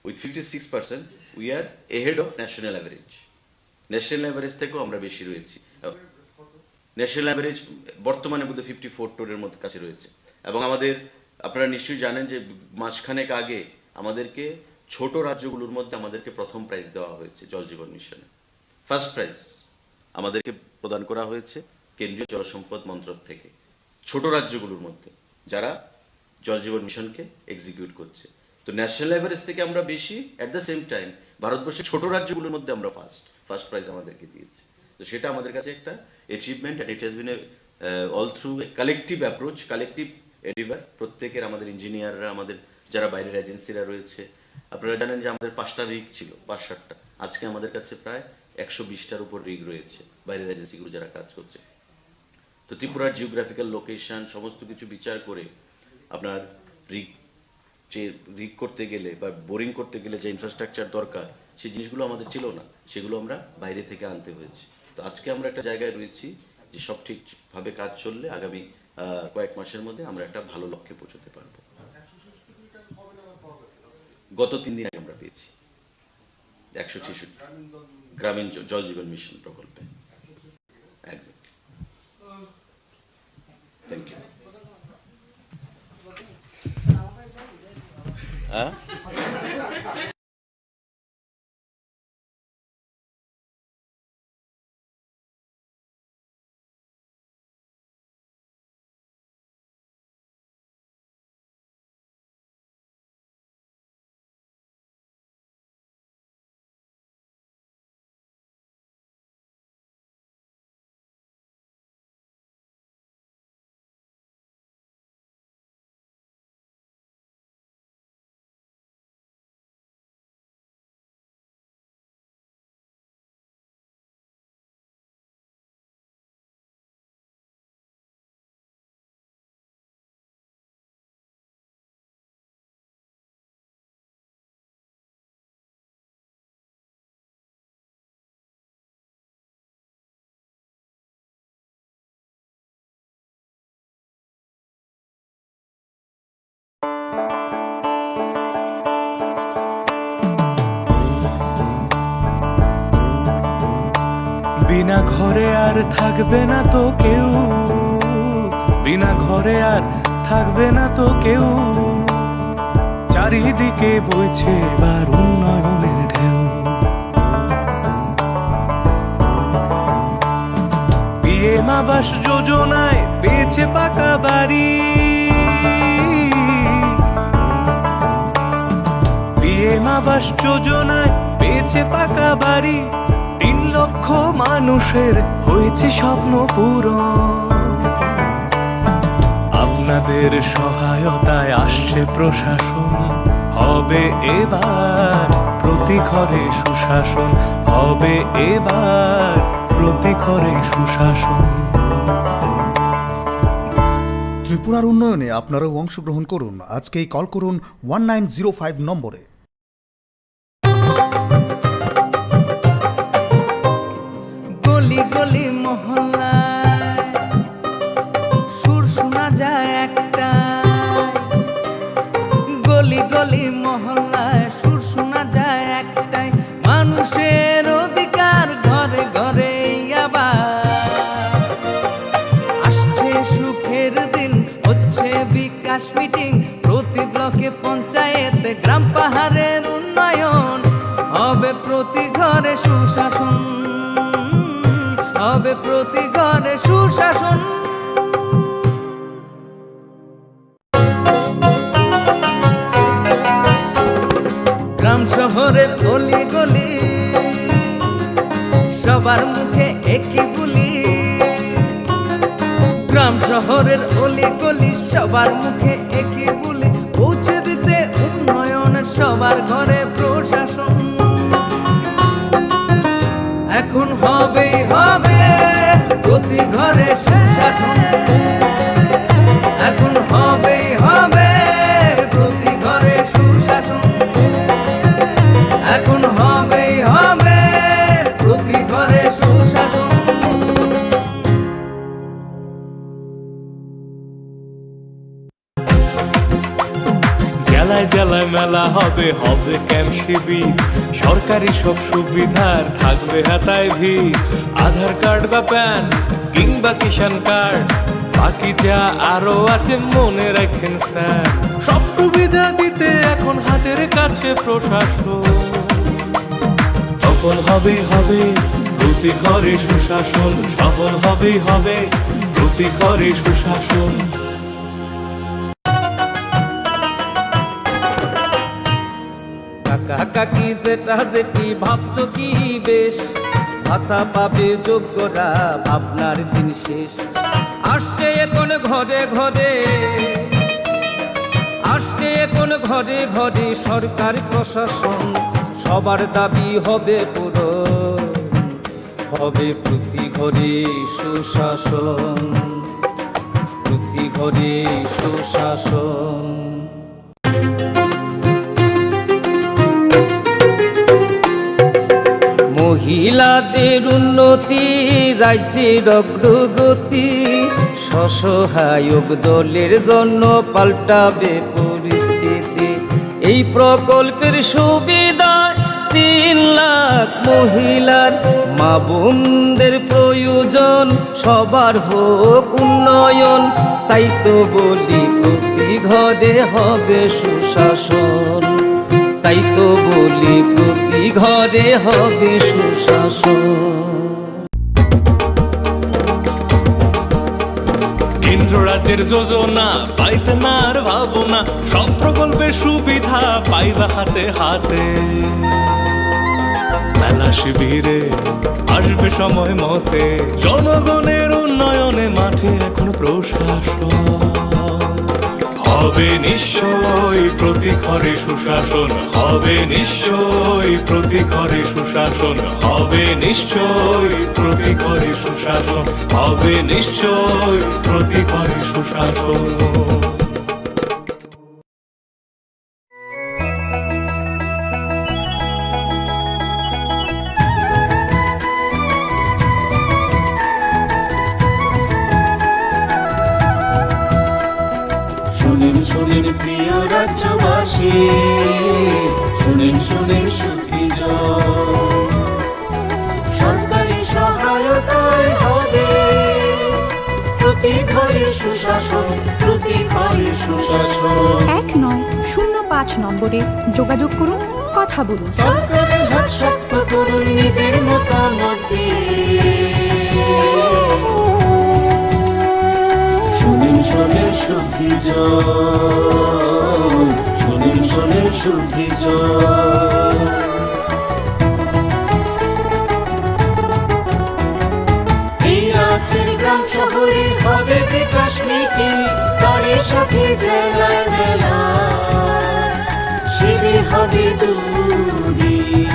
with 56% we are ahead of national average. National average থেকেও আমরা বেশি রয়েছি। ন্যাশনাল অ্যাভারেজ বর্তমানে বোধহয় 54 এর মধ্যে কাছে রয়েছে। এবং আমাদের, আপনারা নিশ্চয়ই জানেন যে মাসখানেক আগে আমাদেরকে ছোট রাজ্যগুলোর মধ্যে আমাদেরকে প্রথম প্রাইজ দেওয়া হয়েছে জল জীবন মিশনে। ফার্স্ট প্রাইজ আমাদেরকে প্রদান করা হয়েছে কেন্দ্রীয় জলসম্পদ মন্ত্রক থেকে, ছোট রাজ্যগুলোর মধ্যে যারা জল জীবন মিশনকে এক্সিকিউট করছে। তো ন্যাশনাল অ্যাভারেজ থেকে আমরা বেশি, অ্যাট দ্য সেম টাইম ভারতবর্ষের ছোট রাজ্যগুলোর মধ্যে আমরা ফার্স্ট প্রাইজ আমাদেরকে দিয়েছে। তো সেটা আমাদের কাছে একটা achievement, and it has been all through a collective approach, collective endeavour. প্রত্যেকের, আমাদের ইঞ্জিনিয়াররা, আমাদের যারা বাইরের এজেন্সিরা রয়েছে, আপনারা জানেন যে আমাদের 5টা রিগ ছিল, 5-7টা, আজকে আমাদের কাছে প্রায় 120টার উপর রিগ রয়েছে বাইরের এজেন্সিগুলো যারা কাজ করছে। তো ত্রিপুরার জিওগ্রাফিক্যাল লোকেশন সমস্ত কিছু বিচার করে আপনার রিগ যে রিগ করতে গেলে বা বোরিং করতে গেলে যে ইনফ্রাস্ট্রাকচার দরকার সেই জিনিসগুলো আমাদের ছিল না, সেগুলো আমরা বাইরে থেকে আনতে হয়েছে। তো আজকে আমরা একটা জায়গায় রয়েছি যে সব ঠিকভাবে কাজ চললে আগামী কয়েক মাসের মধ্যে আমরা একটা ভালো লক্ষ্যে পৌঁছতে পারবো। গত 3 দিন আগে আমরা পেয়েছি 166 গ্রামীণ জল জীবন মিশন প্রকল্পে। এক্স্যাক্টলি। Thank you. হ্যাঁ, বিনা ঘরে আর থাকবে না তো কেউ, বিনা ঘরে আর থাকবে না তো কেউ, চারিদিকে বইছে এবার উন্নয়নের ঢেউ। পিএম আবাস যোজনায় পেয়েছে পাকা বাড়ি, পিএম আবাস যোজনায় পেয়েছে পাকা বাড়ি, 3 লক্ষ মানুষের হয়েছে স্বপ্ন পূরণ। আপনাদের সহায়তায় আসছে প্রশাসন, হবে এবার প্রতি ঘরে সুশাসন, হবে এবার প্রতি ঘরে সুশাসন। ত্রিপুরার উন্নয়নে আপনারাও অংশগ্রহণ করুন। আজকেই কল করুন 1905 নম্বরে। গলি গলি মহল্লায় সুর শোনা যায় একটা, গলি গলি মহল্লায় সুর শোনা যায় একটাই, মানুষের অধিকার ঘরে ঘরে আবার আসছে সুখের দিন, হচ্ছে বিকাশ মিটিং, প্রতি ব্লকে পঞ্চায়েতে গ্রাম পাহাড়ের উন্নয়ন, হবে প্রতি ঘরে সুশাসন, হবে প্রতি ঘরে সুশাসন। গ্রাম শহরের অলি গলি সবার মুখে একই বুলি, গ্রাম শহরের অলি গলি সবার মুখে একই বুলি, পৌঁছে দিতে উন্নয়নের সবার ঘরে প্রশাসন। এখন হবেই হবে প্রতি ঘরে সুশাসন, এখন হবেই হবে প্রতি ঘরে সুশাসন, এখন হবেই হবে প্রতি ঘরে সুশাসন। জেলায় জেলায় মেলা হবে, হবে ক্যাম্প শিবির, সরকারি সব সুবিধার থাকবে হাতায় ভিড়, আধার কার্ড বা প্যান কিংবা কিষাণ কার্ড, বাকি যা আরো আছে মনে রাখেন স্যার, সব সুবিধা দিতে এখন হাতের কাছে প্রশাসন। সফল হবেই হবে প্রতি ঘরে সুশাসন, সফল হবেই হবে প্রতি ঘরে সুশাসন। কাকা কাকি যেটা যেটি ভাবছো কি বেশ, ভাতা পাবে যোগ্যরা ভাবনার দিন শেষ, আসছে এখন ঘরে ঘরে, আসছে এখন ঘরে ঘরে সরকার প্রশাসন, সবার দাবি হবে পূরণ, হবে প্রতি ঘরে সুশাসন, প্রতি ঘরে সুশাসন। মহিলাদের উন্নতি, রাজ্যের অগ্রগতি, স্বসহায়ক দলের জন্য পাল্টাবে পরিস্থিতি। এই প্রকল্পের সুবিধা 3 লাখ মহিলার, মা বোনদের প্রয়োজন, সবার হোক উন্নয়ন। তাই তো বলি প্রতি ঘরে হবে সুশাসন, তাই তো বলি প্রতি ঘরে হবে সুশাসন। কেন্দ্র রাজ্যের যোজনা পাইতে না আর ভাবনা, সব প্রকল্পের সুবিধা পাইবা হাতে হাতে। মেলা শিবিরে আসবে সময় মতে, জনগণের উন্নয়নে মাঠে এখন প্রশাসন। হবে নিশ্চয়ই প্রতি ঘরে সুশাসন, হবে নিশ্চয়ই প্রতি ঘরে সুশাসন, হবে নিশ্চয়ই প্রতি ঘরে সুশাসন, হবে নিশ্চয়ই প্রতি ঘরে সুশাসন। শুনেন শুনেন প্রিয় রাজ্যবাসী, শুনেন শুনেন সুখী জন। সরকারি সহায়তায় হবে প্রতি ঘরে সুশাসন, প্রতি ঘরে সুশাসন। 1905 নম্বরে যোগাযোগ করুন, কথা বলুন। সরকারের হাত শক্ত করুন, নিজের মতামত দিয়ে। শুনেন শুনেন সুখী জন, শুনেন শুনেন সুখী জন। এই রাজ্যের গ্রাম শহরে হবে বিকাশ মিটিং, তার সাথে জেলায় মেলা শিবির হবে দুদিন।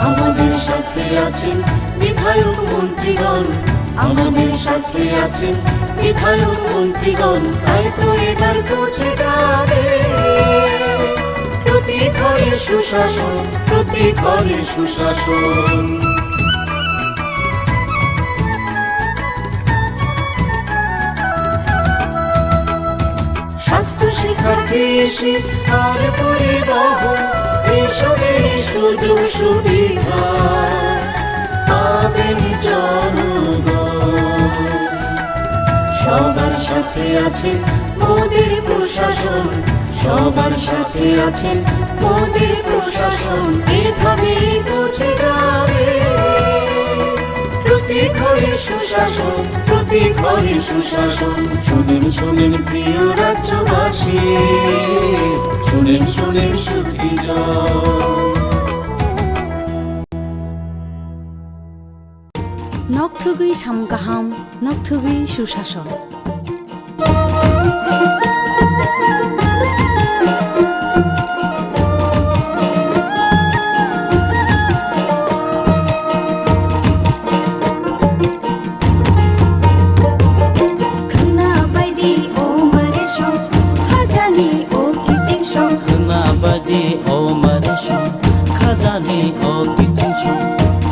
আমাদের সাথে আছেন বিধায়ক মন্ত্রীগণ, আমাদের সাথে আছেন বিধায়ক মন্ত্রীগণ। তাই তো এবার পৌঁছে যাবে প্রতি ঘরে সুশাসন, প্রতি ঘরে সুশাসন। স্বাস্থ্য শিক্ষা কৃষি আর পরিবহন, এসবের সুযোগ সুবিধা পাবেন জনগণ। সবার সাথে আছেন মোদের প্রশাসন, সবার সাথে আছেন মোদের প্রশাসন। এভাবেই পৌঁছে যাবে প্রতি ঘরে সুশাসন, প্রতি ঘরে সুশাসন। শুনেন শুনেন প্রিয় রাজ্যবাসী, শুনেন শুনেন সুখী জন। নকথুগুই সামগাহাম, নকথুগুই সুশাসন। Khunabadi o marisho, khajani o kichincho.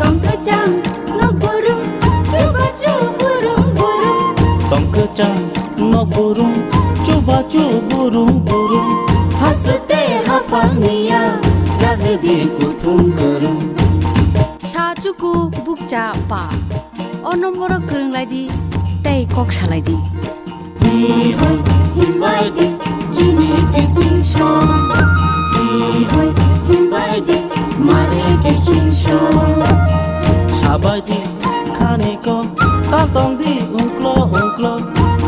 Tongkachang nokburung, chuba chuburung burung. Tongkachang nokburung, chuba chuburung burung. হাসতে হাঁপানিয়া রাগদি কুথুম করুম। সাচুকু বুকচা পা অ নম্বর করংলাইদি তাই কক সালাইদি। হিহই হিমাইদি চিনি কিচিংশো, হিহই হিমাইদি মারে কিচিংশো। Sabadi khaniko, tatongdi unklo unklo.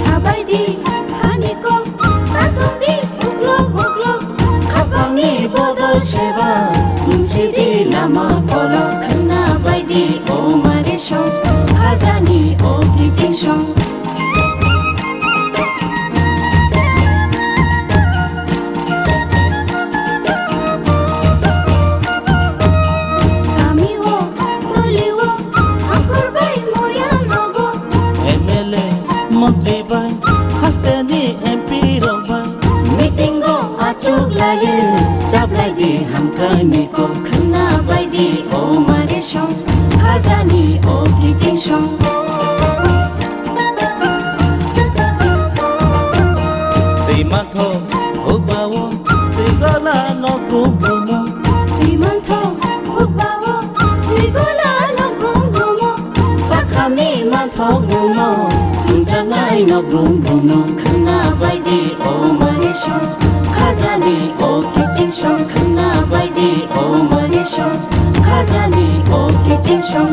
সাবাইদি খানিকো তাতংদি উকলো উকলো। খাপাংনি বদল সেবা তুমসিদি লামা কলো। খানাবাইদি ও মারে সং, খাজানি ও কিচিংশো। আমিও দলিও আকরবাই মোয়া নগো। MLA মন্ত্রী বাই, হাসতেনি MP রবাই. মিটিংগো আচুক লাগে চাপ লাগি হামকানি কো। খানাবাইদি ও 두이걸라노 브룸브룸 뒤만터 오빠와 뒤걸라노 브룸브룸 사카니만터 누노 tunjanai no brumbuno khana baidi o marisho khajani o kitchen shop khana baidi o marisho khajani o kitchen shop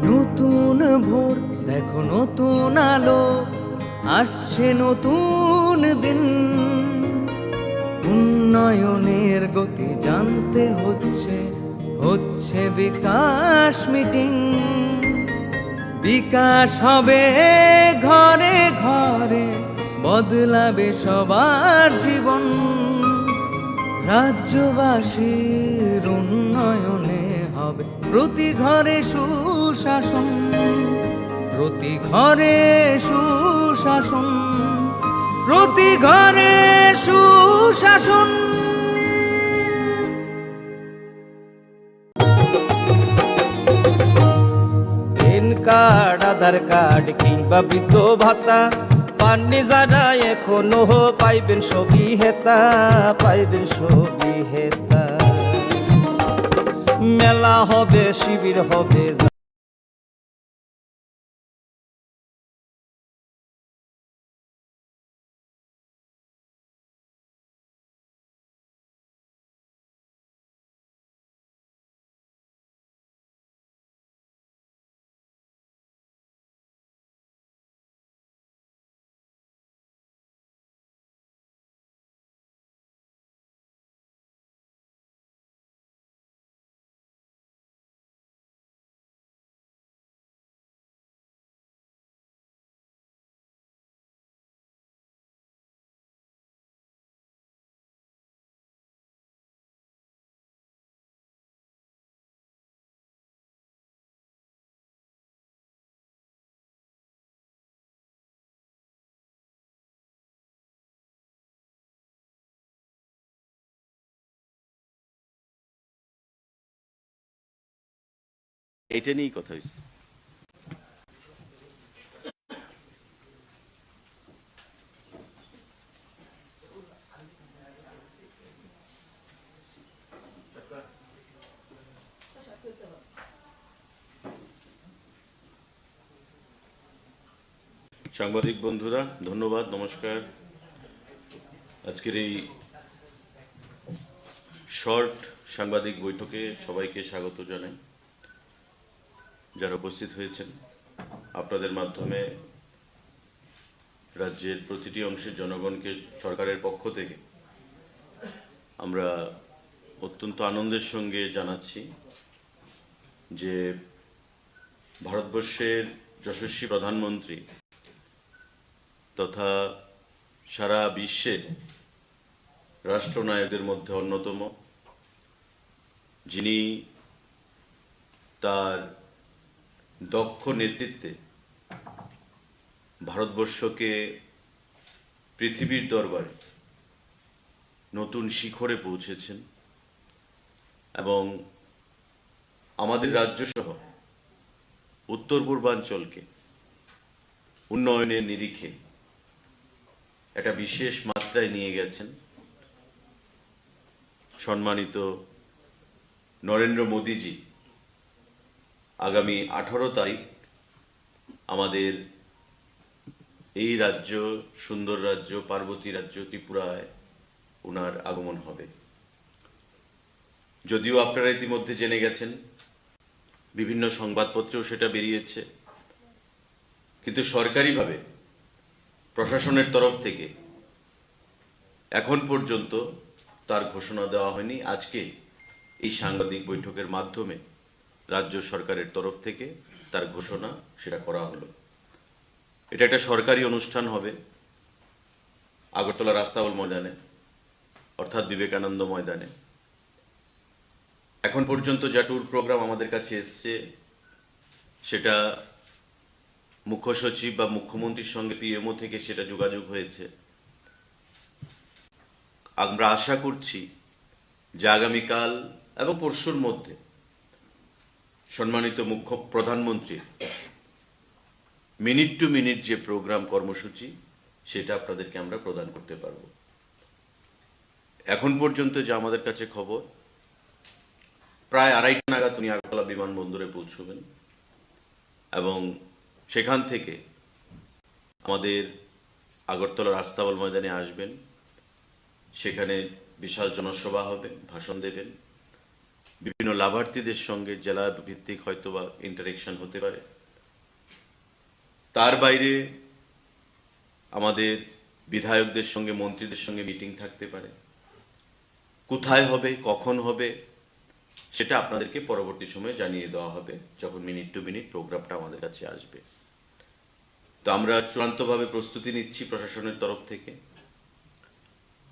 নতুন ভোর দেখো নতুন আলো আসছে নতুন দিন উন্নয়নের গতি জানতে হচ্ছে বিকাশ মিটিং বিকাশ হবে ঘরে ঘরে বদলাবে সবার জীবন রাজ্যবাসীর উন্নয়নে হবে প্রতি ঘরে সুশাসন প্রতি ঘরে সুশাসন প্রতি ঘরে সুশাসন পেন কার্ড আধার কার্ড কিংবা বৃদ্ধ ভাতা পাননি যারা এখনো পাইবেন সবই হেতা মেলা হবে শিবির হবে এটা নিয়েই কথা হয়েছে। সাংবাদিক বন্ধুরা ধন্যবাদ, নমস্কার। আজকের এই শর্ট সাংবাদিক বৈঠকে সবাইকে স্বাগত জানাই। যারা উপস্থিত হয়েছেন, আপনাদের মাধ্যমে রাজ্যের প্রতিটি অংশের জনগণকে সরকারের পক্ষ থেকে আমরা অত্যন্ত আনন্দের সঙ্গে জানাচ্ছি যে ভারতবর্ষের যশস্বী প্রধানমন্ত্রী তথা সারা বিশ্বের রাষ্ট্রনায়কদের মধ্যে অন্যতম, যিনি তার দক্ষ নেতৃত্বে ভারতবর্ষকে পৃথিবীর দরবারে নতুন শিখরে পৌঁছেছেন এবং আমাদের রাজ্য সহ উত্তর পূর্বাঞ্চলকে উন্নয়নের নিরিখে একটা বিশেষ মাত্রায় নিয়ে গেছেন। সম্মানিত নরেন্দ্র মোদীজি আগামী 18 তারিখ আমাদের এই রাজ্য, সুন্দর রাজ্য, পার্বতী রাজ্য ত্রিপুরায় ওনার আগমন হবে। যদিও আপনারা ইতিমধ্যে জেনে গেছেন, বিভিন্ন সংবাদপত্রেও সেটা বেরিয়েছে, কিন্তু সরকারিভাবে প্রশাসনের তরফ থেকে এখন পর্যন্ত তার ঘোষণা দেওয়া হয়নি। আজকে এই সাংবাদিক বৈঠকের মাধ্যমে রাজ্য সরকারের তরফ থেকে তার ঘোষণা সেটা করা হলো। এটা একটা সরকারি অনুষ্ঠান হবে আগরতলা রাস্তাবল ময়দানে, অর্থাৎ বিবেকানন্দ ময়দানে। এখন পর্যন্ত যা ট্যুর প্রোগ্রাম আমাদের কাছে এসছে সেটা মুখ্য সচিব বা মুখ্যমন্ত্রীর সঙ্গে পিএমও থেকে সেটা যোগাযোগ হয়েছে। আমরা আশা করছি যে আগামীকাল এবং পরশুর মধ্যে সম্মানিত মুখ্য প্রধানমন্ত্রী মিনিট টু মিনিট যে প্রোগ্রাম কর্মসূচি সেটা আপনাদেরকে আমরা প্রদান করতে পারব। এখন পর্যন্ত যে আমাদের কাছে খবর, প্রায় 2:30 নাগাদ উনি আগরতলা বিমানবন্দরে পৌঁছবেন এবং সেখান থেকে আমাদের আগরতলার আস্তাবল ময়দানে আসবেন। সেখানে বিশাল জনসভা হবে, ভাষণ দেবেন, বিভিন্ন লাভার্থীদের সঙ্গে জেলা ভিত্তিক হয়তো বা ইন্টারেকশন হতে পারে। তার বাইরে আমাদের বিধায়কদের সঙ্গে মন্ত্রীদের সঙ্গে মিটিং থাকতে পারে। কোথায় হবে, কখন হবে, সেটা আপনাদেরকে পরবর্তী সময়ে জানিয়ে দেওয়া হবে যখন মিনিট টু মিনিট প্রোগ্রামটা আমাদের কাছে আসবে। তো আমরা চূড়ান্তভাবে প্রস্তুতি নিচ্ছি প্রশাসনের তরফ থেকে।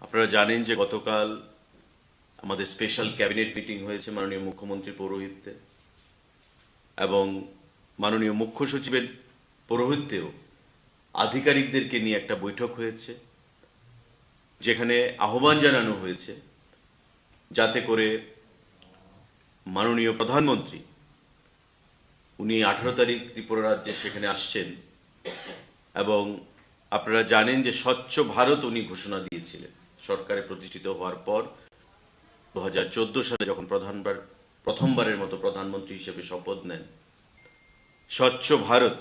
আপনারা জানেন যে গতকাল আমাদের স্পেশাল ক্যাবিনেট মিটিং হয়েছে মাননীয় মুখ্যমন্ত্রীর পৌরোহিত্যে, এবং মাননীয় মুখ্য সচিবের পৌরোহিত্যেও আধিকারিকদেরকে নিয়ে একটা বৈঠক হয়েছে, যেখানে আহ্বান জানানো হয়েছে যাতে করে মাননীয় প্রধানমন্ত্রী, উনি 18 তারিখ ত্রিপুরা রাজ্যে সেখানে আসছেন, এবং আপনারা জানেন যে স্বচ্ছ ভারত উনি ঘোষণা দিয়েছিলেন সরকারে প্রতিষ্ঠিত হওয়ার পর 2014 সালে যখন প্রথমবারের মতো প্রধানমন্ত্রী হিসেবে শপথ নেন। স্বচ্ছ ভারত,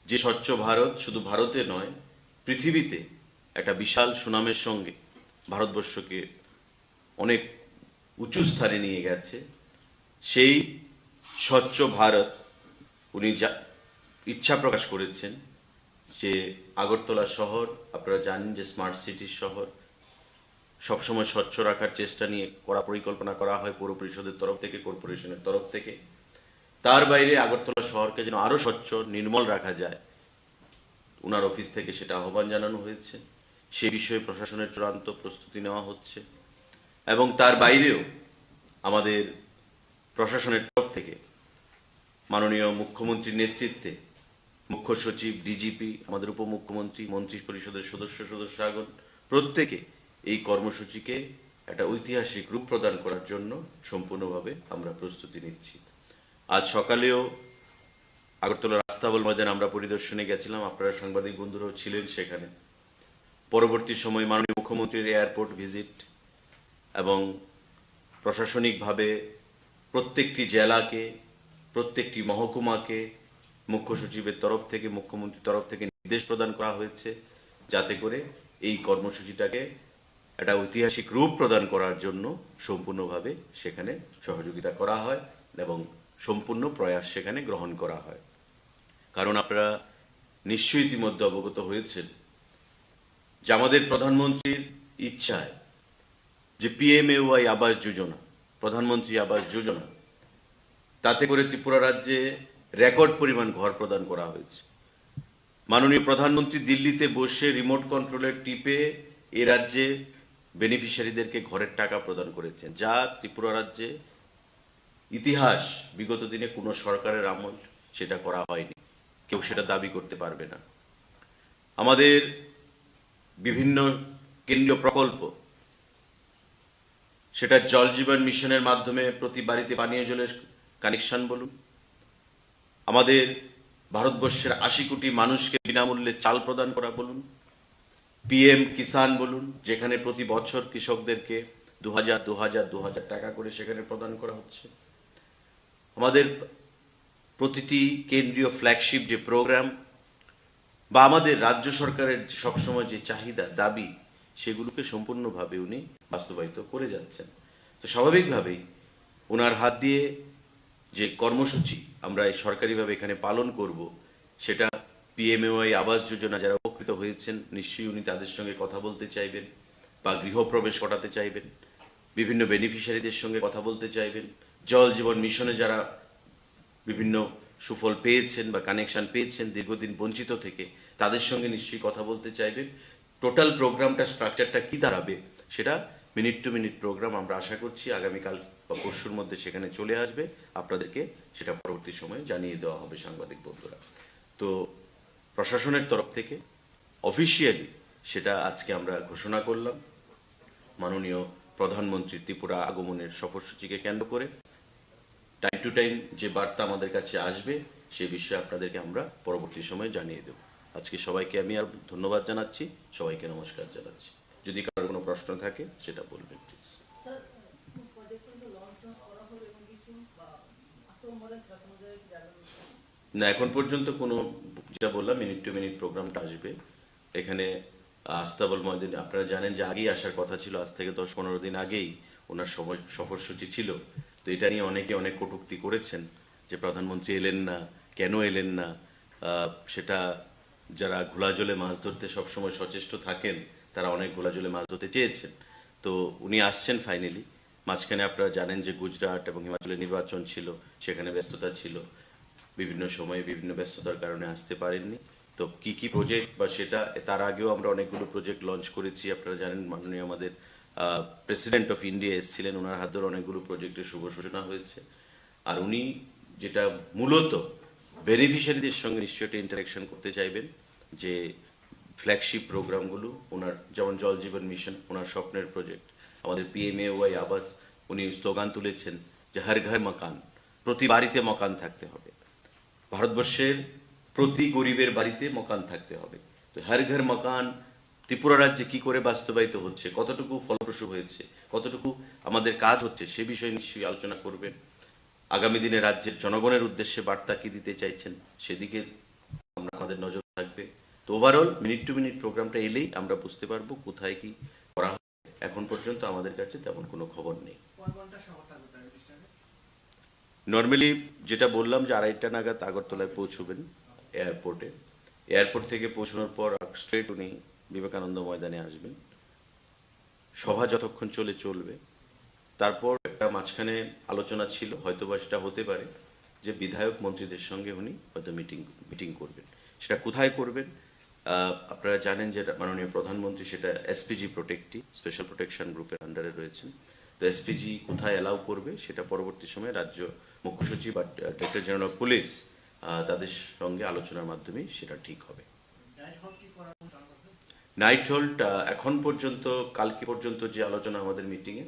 যে স্বচ্ছ ভারত শুধু ভারতে নয় পৃথিবীতে একটা বিশাল সুনামের সঙ্গে ভারতবর্ষকে অনেক উঁচু স্থানে নিয়ে গেছে, সেই স্বচ্ছ ভারত উনি ইচ্ছা প্রকাশ করেছেন যে আগরতলা শহর, আপনারা জানেন যে স্মার্ট সিটির শহর, সবসময় স্বচ্ছ রাখার চেষ্টা নিয়ে করা পরিকল্পনা করা হয় পৌর পরিষদের তরফ থেকে, কর্পোরেশনের তরফ থেকে। তার বাইরে আগরতলা শহরকে যেন আরো স্বচ্ছ নির্মল রাখা যায়, উনার অফিস থেকে সেটা আহ্বান জানানো হয়েছে। সে বিষয়ে প্রশাসনের চূড়ান্ত প্রস্তুতি নেওয়া হচ্ছে, এবং তার বাইরেও আমাদের প্রশাসনের তরফ থেকে মাননীয় মুখ্যমন্ত্রীর নেতৃত্বে মুখ্য সচিব, ডিজিপি, আমাদের উপমুখ্যমন্ত্রী, মন্ত্রী পরিষদের সদস্যগণ প্রত্যেকে এই কর্মসূচিকে একটা ঐতিহাসিক রূপ প্রদান করার জন্য সম্পূর্ণভাবে আমরা প্রস্তুতি নিচ্ছি। আজ সকালেও আগরতলার আস্তাবল ময়দান আমরা পরিদর্শনে গেছিলাম, আপনারা সাংবাদিক বন্ধুরাও ছিলেন সেখানে। পরবর্তী সময় মাননীয় মুখ্যমন্ত্রীর এয়ারপোর্ট ভিজিট এবং প্রশাসনিকভাবে প্রত্যেকটি জেলাকে, প্রত্যেকটি মহকুমাকে মুখ্য সচিবের তরফ থেকে, মুখ্যমন্ত্রীর তরফ থেকে নির্দেশ প্রদান করা হয়েছে যাতে করে এই কর্মসূচিটাকে একটা ঐতিহাসিক রূপ প্রদান করার জন্য সম্পূর্ণভাবে সেখানে সহযোগিতা করা হয় এবং সম্পূর্ণ প্রয়াস সেখানে গ্রহণ করা হয়। কারণ আপনারা নিশ্চয়ই ইতিমধ্যে অবগত হয়েছেন যে আমাদের প্রধানমন্ত্রীর ইচ্ছায় যে PMAY আবাস যোজনা, প্রধানমন্ত্রী আবাস যোজনা, তাতে করে ত্রিপুরা রাজ্যে রেকর্ড পরিমাণ ঘর প্রদান করা হয়েছে। মাননীয় প্রধানমন্ত্রী দিল্লিতে বসে রিমোট কন্ট্রোলের টিপে এ রাজ্যে বেনিফিশিয়ারিদেরকে ঘরের টাকা প্রদান করেছেন, যা ত্রিপুরা রাজ্যে ইতিহাস বিগত দিনে কোনো সরকারের আমল সেটা করা হয়নি, কেউ সেটা দাবি করতে পারবে না। আমাদের বিভিন্ন কেন্দ্রীয় প্রকল্প, সেটা জল জীবন মিশনের মাধ্যমে প্রতি বাড়িতে পানীয় জলের কানেকশন বলুন, আমাদের ভারতবর্ষের 80 কোটি মানুষকে বিনামূল্যে চাল প্রদান করা বলুন, PM কিষাণ বলুন, যেখানে প্রতি বছর কৃষকদেরকে 2000 টাকা করে সেখানে প্রদান করা হচ্ছে। আমাদের প্রতিটি কেন্দ্রীয় ফ্ল্যাগশিপ যে প্রোগ্রাম বা আমাদের রাজ্য সরকারের সবসময় যে চাহিদা, দাবি, সেগুলোকে সম্পূর্ণভাবে উনি বাস্তবায়িত করে যাচ্ছেন। তো স্বাভাবিকভাবেই ওনার হাত দিয়ে যে কর্মসূচি আমরা সরকারিভাবে এখানে পালন করব, সেটা PMAY আবাস যোজনা যারা উপকৃত হয়েছেন নিশ্চয়ই উনি তাদের সঙ্গে কথা বলতে চাইবেন বা গৃহপ্রবেশ ঘটাতে চাইবেন, বিভিন্ন বেনিফিশিয়ারিদের সঙ্গে কথা বলতে চাইবেন, জল জীবন মিশনে যারা বিভিন্ন সুফল পেয়েছেন বা কানেকশন পেয়েছেন দীর্ঘদিন বঞ্চিত থেকে, তাদের সঙ্গে নিশ্চয়ই কথা বলতে চাইবেন। টোটাল প্রোগ্রামটা স্ট্রাকচারটা কি দাঁড়াবে সেটা মিনিট টু মিনিট প্রোগ্রাম আমরা আশা করছি আগামীকাল বা পরশুর মধ্যে সেখানে চলে আসবে, আপনাদেরকে সেটা পরবর্তী সময়ে জানিয়ে দেওয়া হবে সাংবাদিক বন্ধুরা। তো প্রশাসনের তরফ থেকে অফিসিয়ালি সেটা আজকে আমরা ঘোষণা করলাম মাননীয় প্রধানমন্ত্রী ত্রিপুরা আগমনের সফরসূচিকে কেন্দ্র করে। টাইম টু টাইম যে বার্তা আমাদের কাছে আসবে সে বিষয়ে আপনাদেরকে আমরা পরবর্তী সময়ে জানিয়ে দেব। আজকে সবাইকে আমি আর ধন্যবাদ জানাচ্ছি, সবাইকে নমস্কার জানাচ্ছি। যদি কারোর কোনো প্রশ্ন থাকে সেটা বলবেন প্লিজ। না, এখন পর্যন্ত কোনো, যেটা বললাম মিনিট টু মিনিট প্রোগ্রামটা আসবে এখানে। আস্তাবল ময়দান আপনারা জানেন যে আগেই আসার কথা ছিল, আজ থেকে 10-15 দিন আগেই ওনার সফরসূচি ছিল। তো এটা নিয়ে অনেকে অনেক কটূক্তি করেছেন যে প্রধানমন্ত্রী এলেন না, কেন এলেন না। সেটা যারা ঘোলা জলে মাছ ধরতে সবসময় সচেষ্ট থাকেন তারা অনেক ঘোলা জলে মাছ ধরতে চেয়েছেন। তো উনি আসছেন ফাইনালি। মাঝখানে আপনারা জানেন যে গুজরাট এবং হিমাচলের নির্বাচন ছিল, সেখানে ব্যস্ততা ছিল, বিভিন্ন সময়ে বিভিন্ন ব্যস্ততার কারণে আসতে পারেননি। তো কি কি প্রজেক্ট বা সেটা, তার আগেও আমরা অনেকগুলো প্রজেক্ট লঞ্চ করেছি। আপনারা জানেন মাননীয় আমাদের প্রেসিডেন্ট অফ ইন্ডিয়া এসেছিলেন, ওনার হাত ধরে অনেকগুলো প্রজেক্টের শুভ সূচনা হয়েছে। আর উনি যেটা মূলত বেনিফিশিয়ারিদের সঙ্গে নিশ্চয়ই ইন্টারাকশন করতে চাইবেন, যে ফ্ল্যাগশিপ প্রোগ্রামগুলো ওনার, যেমন জল জীবন মিশন ওনার স্বপ্নের প্রজেক্ট, আমাদের PMAY আবাস উনি স্লোগান তুলেছেন যে হর ঘর মকান, প্রতি বাড়িতে মকান থাকতে হবে, ভারতবর্ষের প্রতি গরিবের বাড়িতে মকান থাকতে হবে। তো হর ঘর মকান ত্রিপুরা রাজ্যে কি করে বাস্তবায়িত হচ্ছে, কতটুকু ফলপ্রসূ হয়েছে, কতটুকু আমাদের কাজ হচ্ছে সে বিষয়ে নিশ্চয়ই আলোচনা করবেন। আগামী দিনে রাজ্যের জনগণের উদ্দেশ্যে বার্তা কি দিতে চাইছেন সেদিকে আমরা আমাদের নজর থাকবে। তো ওভারঅল মিনিট টু মিনিট প্রোগ্রামটা এলেই আমরা বুঝতে পারবো কোথায় কি করা হবে। এখন পর্যন্ত আমাদের কাছে তেমন কোনো খবর নেই। নর্মালি যেটা বললাম যে 2:30 নাগাদ আগরতলায় পৌঁছবেন এয়ারপোর্টে। এয়ারপোর্ট থেকে পৌঁছানোর পর স্ট্রেট উনি বিবেকানন্দ ময়দানে আসবেন। সভা যতক্ষণ চলবে। তারপর একটা মাঝখানে আলোচনা ছিল, হয়তোবা সেটা হতে পারে যে বিধায়ক মন্ত্রীদের সঙ্গে উনি হয়তো মিটিং করবেন। সেটা কোথায় করবেন আপনারা জানেন যে মাননীয় প্রধানমন্ত্রী সেটা SPG প্রোটেক্টি, স্পেশাল প্রোটেকশন গ্রুপের আন্ডারে রয়েছেন। তো SPG কোথায় অ্যালাউ করবে সেটা পরবর্তী সময়ে রাজ্য মুখ্য সচিব বা ডিরেক্টর জেনারেল অফ পুলিশ তাদের সঙ্গে আলোচনার মাধ্যমে সেটা ঠিক হবে। নাইট হোল্ড এখন পর্যন্ত, কালকে পর্যন্ত যে আলোচনা আমাদের মিটিংয়ে,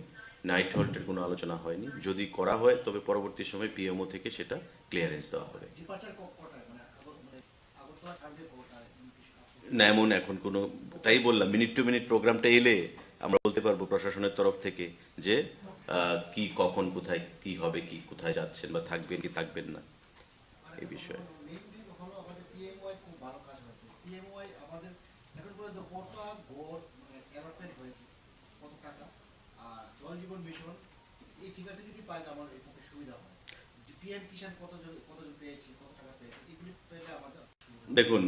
নাইট হোল্ডের কোনো আলোচনা হয়নি। যদি করা হয় তবে পরবর্তী সময় PMO থেকে সেটা ক্লিয়ারেন্স দেওয়া হবে। না, এমন এখন কোনো, তাই বললাম মিনিট টু মিনিট প্রোগ্রামটা এলে আমরা বলতে পারবো প্রশাসনের তরফ থেকে যে কি কখন কোথায় কি হবে, কি কোথায় যাচ্ছেন বা থাকবেন কি থাকবেন না এই বিষয়ে। দেখুন,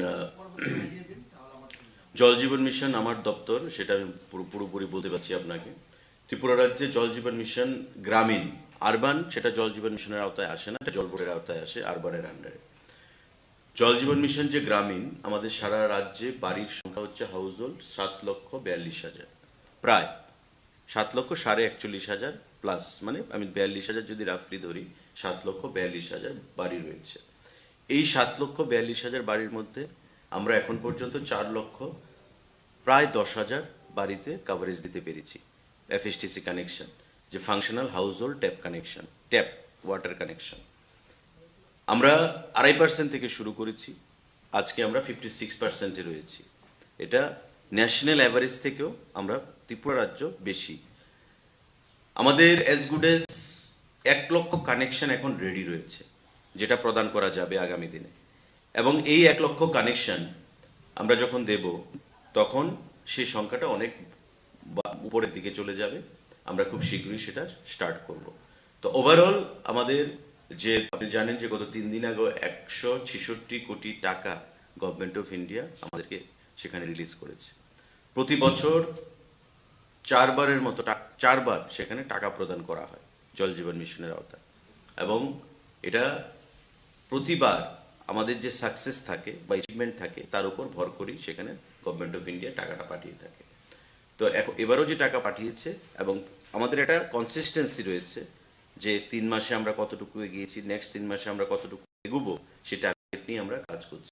জল জীবন মিশন আমার দপ্তর, সেটা আমি পুরোপুরি বলতে পারছি আপনাকে। ত্রিপুরা রাজ্যে জল জীবন মিশন গ্রামীণ, আরবান সেটা জল জীবন মিশনের আওতায় আসে না, এটা জল বোর্ডের আওতায় আসে, আরবানের আন্ডারে। জল জীবন মিশন যে গ্রামীণ, আমাদের সারা রাজ্যে বাড়ির সংখ্যা হচ্ছে হাউস হোল্ড 7,42,000, প্রায় 7,41,000 প্লাস, মানে আমি 42,000 যদি রাফলি ধরি, 7,42,000 বাড়ি রয়েছে। এই 7,42,000 বাড়ির মধ্যে আমরা এখন পর্যন্ত 4,00,000 প্রায় 10,000 বাড়িতে কাভারেজ দিতে পেরেছি। FSTC কানেকশন, যে functional house hold tap connection, tap water connection, আমরা 2.5% থেকে শুরু করেছি, আজকে আমরা 56%-এ রয়েছি। এটা ন্যাশনাল অ্যাভারেজ থেকেও আমরা ত্রিপুরা রাজ্য বেশি। আমাদের অ্যাজ গুড এজ 1,00,000 কানেকশন এখন রেডি রয়েছে, যেটা প্রদান করা যাবে আগামী দিনে। এবং এই 1,00,000 কানেকশন আমরা যখন দেব তখন সেই সংখ্যাটা অনেক উপরের দিকে চলে যাবে। আমরা খুব শীঘ্রই সেটা স্টার্ট করব। তো ওভারঅল আমাদের, যে আপনি জানেন যে গত 3 দিন আগে 166 কোটি টাকা গভর্নমেন্ট অফ ইন্ডিয়া আমাদেরকে সেখানে রিলিজ করেছে। প্রতি বছর 4বার সেখানে টাকা প্রদান করা হয় জল জীবন মিশনের আওতায়। এবং এটা প্রতিবার আমাদের যে সাকসেস থাকে বা অ্যাচিভমেন্ট থাকে তার উপর ভর করেই সেখানে গভর্নমেন্ট অফ ইন্ডিয়া টাকাটা পাঠিয়ে থাকে। তো এবারও যে টাকা পাঠিয়েছে, এবং আমাদের একটা কনসিস্টেন্সি রয়েছে যে 3 মাসে আমরা কতটুকু এগিয়েছি, নেক্সট 3 মাসে আমরা কতটুকু এগোবো, সেটা টার্গেট নিয়ে আমরা কাজ করছি।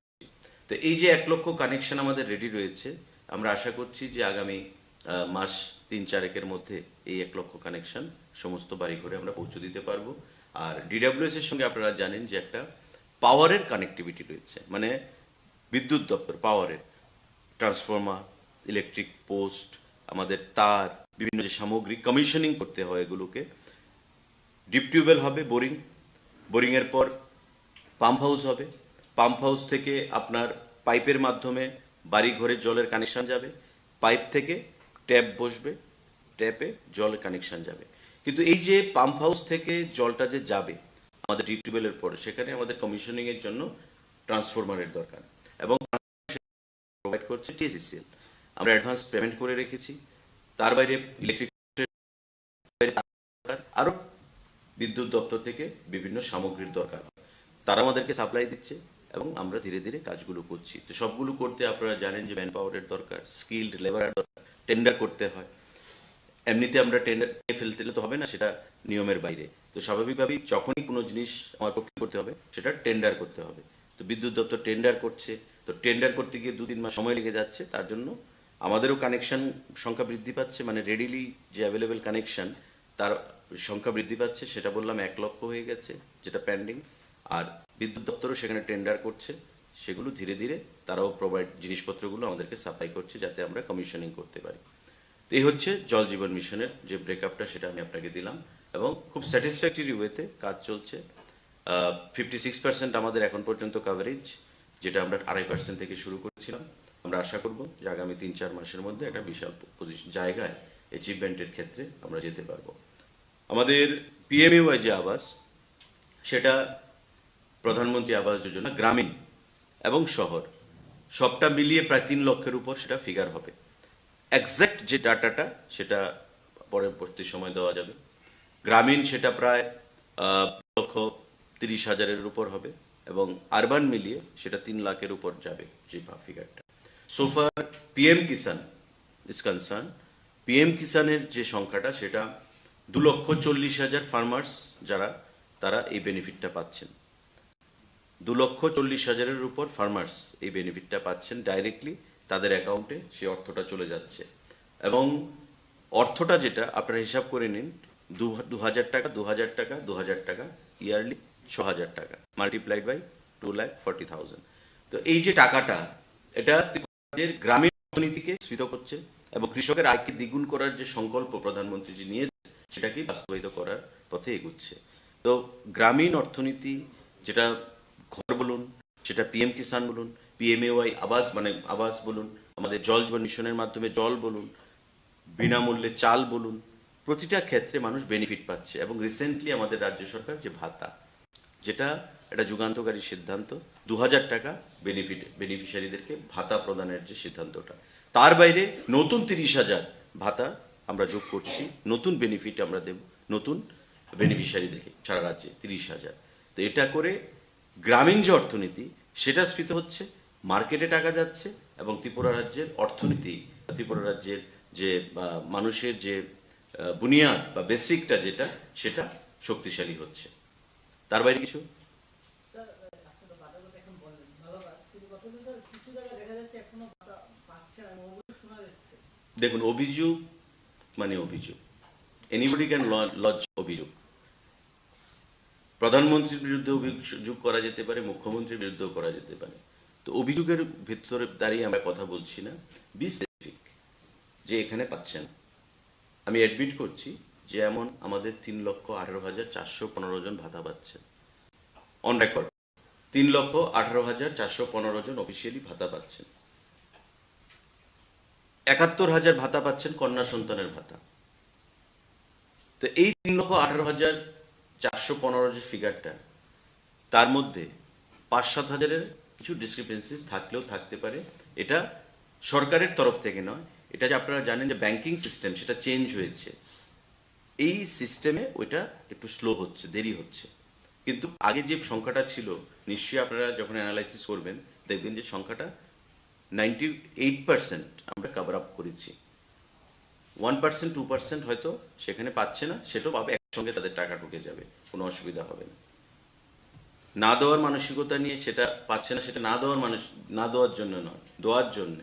তো এই যে 1,00,000 কানেকশন আমাদের রেডি রয়েছে, আমরা আশা করছি যে আগামী মাস 3-4 মধ্যে এই 1,00,000 কানেকশন সমস্ত বাড়ি ঘরে আমরা পৌঁছে দিতে পারবো। আর ডিডব্লিউএস এর সঙ্গে আপনারা জানেন যে একটা পাওয়ারের কানেক্টিভিটি রয়েছে, মানে বিদ্যুৎ দপ্তর পাওয়ারের ট্রান্সফরমার, ইলেকট্রিক পোস্ট, আমাদের তার, বিভিন্ন যে সামগ্রী কমিশনিং করতে হয় এগুলোকে। ডিপ টিউবওয়েল হবে, বোরিং এর পর পাম্প হাউস হবে, পাম্প হাউস থেকে আপনার পাইপের মাধ্যমে বাড়ি ঘরে জলের কানেকশন যাবে, পাইপ থেকে ট্যাপ বসবে, ট্যাপে জলের কানেকশন যাবে। কিন্তু এই যে পাম্প হাউস থেকে জলটা যে যাবে আমাদের ডিপ টিউবওয়েলের পরে, সেখানে আমাদের কমিশনিং এর জন্য ট্রান্সফরমারের দরকার, এবং প্রোভাইড করছে টিএসিসিএল। আমরা অ্যাডভান্স পেমেন্ট করে রেখেছি। তার বাইরে ইলেকট্রিক আরো বিদ্যুৎ দপ্তর থেকে বিভিন্ন সামগ্রীর দরকার, তারা আমাদেরকে সাপ্লাই দিচ্ছে এবং আমরা ধীরে ধীরে কাজগুলো করছি। তো সবগুলো করতে আপনারা জানেন যে ম্যান পাওয়ারের দরকার, স্কিলড লেবারের দরকার, টেন্ডার করতে হয়। এমনিতে আমরা টেন্ডার ফেলতে তো হবে না, সেটা নিয়মের বাইরে। তো স্বাভাবিকভাবেই যখনই কোনো জিনিস আমার পক্ষে করতে হবে সেটা টেন্ডার করতে হবে। তো বিদ্যুৎ দপ্তর টেন্ডার করছে, তো টেন্ডার করতে গিয়ে 2-3 মাস সময় লেগে যাচ্ছে। তার জন্য আমাদেরও কানেকশন সংখ্যা বৃদ্ধি পাচ্ছে, মানে রেডিলি যে অ্যাভেলেবেল কানেকশন তার সংখ্যা বৃদ্ধি পাচ্ছে। সেটা বললাম 1 লক্ষ হয়ে গেছে, যেটা পেন্ডিং। আর বিদ্যুৎ দপ্তরও সেখানে টেন্ডার করছে, সেগুলো ধীরে ধীরে তারাও প্রোভাইড জিনিসপত্রগুলো আমাদেরকে সাপ্লাই করছে যাতে আমরা কমিশনিং করতে পারি। তো এই হচ্ছে জল জীবন মিশনের যে ব্রেকআপটা, সেটা আমি আপনাকে দিলাম এবং খুব স্যাটিসফ্যাক্টরি ওয়েতে কাজ চলছে। 56% আমাদের এখন পর্যন্ত কভারেজ, যেটা আমরা 2.5% থেকে শুরু করেছিলাম। আমরা আশা করব যে আগামী 3-4 মাসের মধ্যে একটা বিশাল জায়গায় অ্যাচিভমেন্টের ক্ষেত্রে আমরা যেতে পারবো। আমাদের পিএমইউআই যে আবাস, সেটা প্রধানমন্ত্রী আবাস যোজনা গ্রামীণ এবং শহর সবটা মিলিয়ে প্রায় 3 লক্ষের উপর সেটা ফিগার হবে। এক্সাক্ট যে ডাটাটা সেটা পরবর্তী সময় দেওয়া যাবে। গ্রামীণ সেটা প্রায় 1,30,000-এর উপর হবে এবং আরবান মিলিয়ে সেটা 3 লাখের উপর যাবে যে ফিগারটা। So far PM Kisan is concern, PM কিষানের যে সংখ্যাটা সেটা 2,40,000 ফার্মার্স যারা, তারা এই বেনিফিটটা পাচ্ছেন। 2,40,000-এর উপর ফার্মার্স এই বেনিফিটটা পাচ্ছেন ডাইরেক্টলি, তাদের অ্যাকাউন্টে সেই অর্থটা চলে যাচ্ছে। এবং অর্থটা যেটা আপনারা হিসাব করে নিন, 2,000 টাকা, 2,000 টাকা, 2,000 টাকা ইয়ারলি, 6,000 টাকা মাল্টিপ্লাইড বাই 2,40,000। তো এই যে টাকাটা, এটা ত্রিপুরার গ্রামীণ অর্থনীতিকে স্ফীত করছে এবং কৃষকের আয়কে দ্বিগুণ করার যে সংকল্প প্রধানমন্ত্রী নিয়ে সেটাকে বাস্তবায়িত করার পথে এগুচ্ছে। তো গ্রামীণ অর্থনীতি, যেটা ঘর বলুন, সেটা পিএম কিষান বলুন, পিএমএওয়াই আবাস মানে আবাস বলুন, আমাদের জল জীবন মিশনের মাধ্যমে জল বলুন, বিনামূল্যে চাল বলুন, প্রতিটা ক্ষেত্রে মানুষ বেনিফিট পাচ্ছে। এবং রিসেন্টলি আমাদের রাজ্য সরকার যে ভাতা, যেটা একটা যুগান্তকারী সিদ্ধান্ত, 2,000 টাকা বেনিফিশিয়ারিদেরকে ভাতা প্রদানের যে সিদ্ধান্তটা, তার বাইরে নতুন 30,000 ভাতা আমরা যোগ করছি, নতুন বেনিফিট আমরা দেব নতুন বেনিফিশিয়ারিদেরকে সারা রাজ্যে 30,000। তো এটা করে গ্রামীণ যে অর্থনীতি সেটা স্ফীত হচ্ছে, মার্কেটে টাকা যাচ্ছে এবং ত্রিপুরা রাজ্যের অর্থনীতি, ত্রিপুরা রাজ্যের যে মানুষের যে বুনিয়াদ বা বেসিকটা যেটা, সেটা শক্তিশালী হচ্ছে। তার বাইরে কিছু দেখুন, অভিযোগ মানে অভিযোগ, এনিবডি ক্যান লজ অভিযোগ। প্রধানমন্ত্রীর বিরুদ্ধে অভিযোগ করা যেতে পারে, মুখ্যমন্ত্রীর বিরুদ্ধেও করা যেতে পারে। তো অভিযোগের ভিতরে দাঁড়িয়ে আমরা কথা বলছি না, বি স্পেসিফিক যে এখানে পাচ্ছেন। আমি অ্যাডমিট করছি যে এমন আমাদের 3,18,415 জন ভাতা পাচ্ছেন অন রেকর্ড, 3,18,415 জন অফিসিয়ালি ভাতা পাচ্ছেন। 71,000 ভাতা পাচ্ছেন কন্যা সন্তানের ভাতা। তো এই 3,18,415 যে ফিগারটা, তার মধ্যে 5-7 হাজারের কিছু ডিসক্রিপেন্সিস থাকলেও থাকতে পারে। এটা সরকারের তরফ থেকে নয়, এটা যে আপনারা জানেন যে ব্যাংকিং সিস্টেম সেটা চেঞ্জ হয়েছে, এই সিস্টেমে ওইটা একটু স্লো হচ্ছে, দেরি হচ্ছে। কিন্তু আগে যে সংখ্যাটা ছিল, নিশ্চয়ই আপনারা যখন অ্যানালাইসিস করবেন দেখবেন যে সংখ্যাটা 98% আমরা কভার আপ করেছি। 1%, 2% হয়তো সেখানে পাচ্ছে না, সেটাও পাবে, একসঙ্গে তাদের টাকা ঢুকে যাবে, কোনো অসুবিধা হবে না। না দেওয়ার মানসিকতা নিয়ে সেটা পাচ্ছে না, সেটা না দেওয়ার জন্য নয়, দেওয়ার জন্য।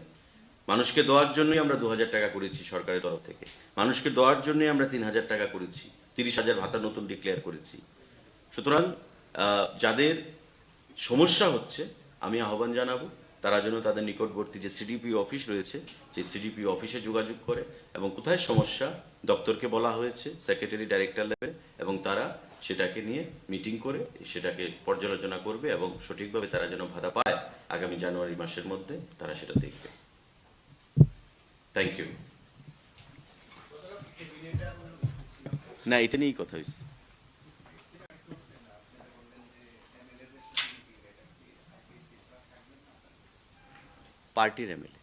মানুষকে দেওয়ার জন্যই আমরা 2,000 টাকা করেছি সরকারের তরফ থেকে, মানুষকে দেওয়ার জন্যই আমরা 3,000 টাকা করেছি, 30,000 ভাতা নতুন ডিক্লেয়ার করেছি। সুতরাং যাদের সমস্যা হচ্ছে আমি আহ্বান জানাবো তারা যেন তাদের নিকটবর্তী যে সিডিপি অফিস রয়েছে সেই সিডিপি অফিসে যোগাযোগ করে এবং কোথায় সমস্যা দপ্তরকে বলা হয়েছে সেক্রেটারি ডাইরেক্টর লেভেল এবং তারা সেটাকে নিয়ে মিটিং করে সেটাকে পর্যালোচনা করবে এবং সঠিকভাবে তারা যেন ভাতা পায় আগামী জানুয়ারি মাসের মধ্যে তারা সেটা দেখবে। Thank you. না, এটা নিয়েই কথা হয়েছে। পার্টির এমএলএ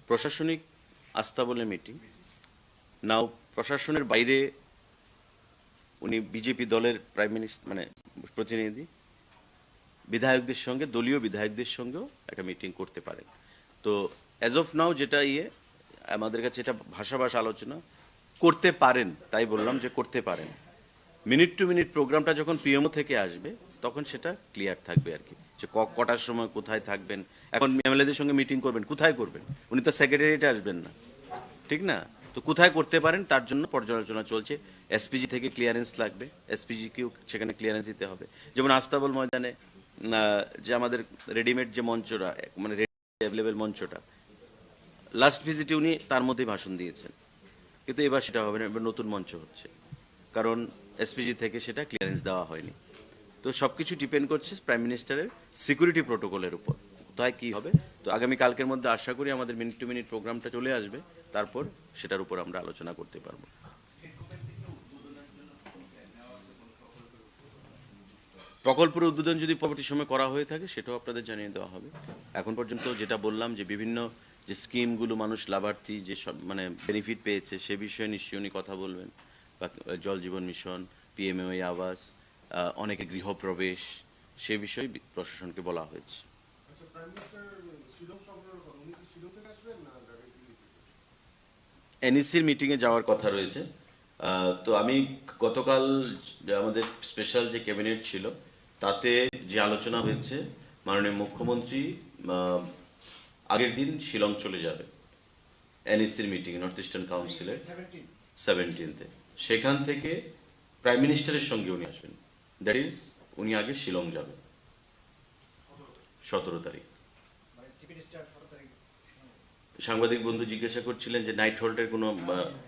প্রশাসনিক আস্থা বলে মিটিং নাও প্রশাসনের বাইরে উনি বিজেপি দলের প্রাইম মিনিস্টার মানে প্রতিনিধি বিধায়কদের সঙ্গে দলীয় বিধায়কদের সঙ্গেও একটা মিটিং করতে পারেন। তো অ্যাজ অফ নাও যেটা আমাদের কাছে এটা ভাষা আলোচনা করতে পারেন, তাই বললাম যে করতে পারেন। মিনিট টু মিনিট প্রোগ্রামটা যখন পিএমও থেকে আসবে তখন সেটা ক্লিয়ার থাকবে আর কি, যে কটার সময় কোথায় থাকবেন। এখন এমএলএদের সঙ্গে মিটিং করবেন, কোথায় করবেন? উনি তো সেক্রেটারিয়েটে আসবেন না, ঠিক না? তো কোথায় করতে পারেন তার জন্য পর্যালোচনা চলছে। এসপিজি থেকে ক্লিয়ারেন্স লাগবে, এসপিজিকেও সেখানে ক্লিয়ারেন্স দিতে হবে। যেমন আস্তাবল ময়দানে যে আমাদের রেডিমেড যে মঞ্চটা মানে অ্যাভেলেবেল মঞ্চটা লাস্ট ভিজিটে উনি তার মধ্যেই ভাষণ দিয়েছেন, কিন্তু এবার সেটা হবে না, এবার নতুন মঞ্চ হচ্ছে কারণ এসপিজি থেকে সেটা ক্লিয়ারেন্স দেওয়া হয়নি। তো সবকিছু ডিপেন্ড করছে প্রাইম মিনিস্টারের সিকিউরিটি প্রোটোকলের উপর কোথায় কি হবে। তো আগামী কালকের মধ্যে আশা করি আমাদের মিনিট টু মিনিট প্রোগ্রামটা চলে আসবে, তারপর সেটার উপর আমরা আলোচনা করতে পারবো। প্রকল্পের উদ্বোধন যদি পরবর্তী সময় করা হয়ে থাকে সেটাও আপনাদের জানিয়ে দেওয়া হবে। এখন পর্যন্ত যেটা বললাম যে বিভিন্ন যে স্কিমগুলো মানুষ লাভার্থী যে মানে বেনিফিট পেয়েছে সে বিষয়ে নিশ্চয়ই উনি কথা বলবেন, বা জল জীবন মিশন, পিএমএওয়াই আবাস, অনেকে গৃহপ্রবেশ, সে বিষয়ে প্রশাসনকে বলা হয়েছে। এনইসির মিটিংয়ে যাওয়ার কথা রয়েছে। তো আমি গতকাল আমাদের স্পেশাল যে ক্যাবিনেট ছিল তাতে যে আলোচনা হয়েছে, মাননীয় মুখ্যমন্ত্রী আগের দিন শিলং চলে যাবে এনইসির মিটিং, নর্থ ইস্টার্ন কাউন্সিলের 17th। সেখান থেকে প্রাইম মিনিস্টারের সঙ্গে উনি আসবেন, দ্যাট ইজ উনি আগে শিলং যাবেন 17 তারিখ। সাংবাদিক বন্ধু জিজ্ঞাসা করছিলেন যে নাইট হোল্ডের কোনো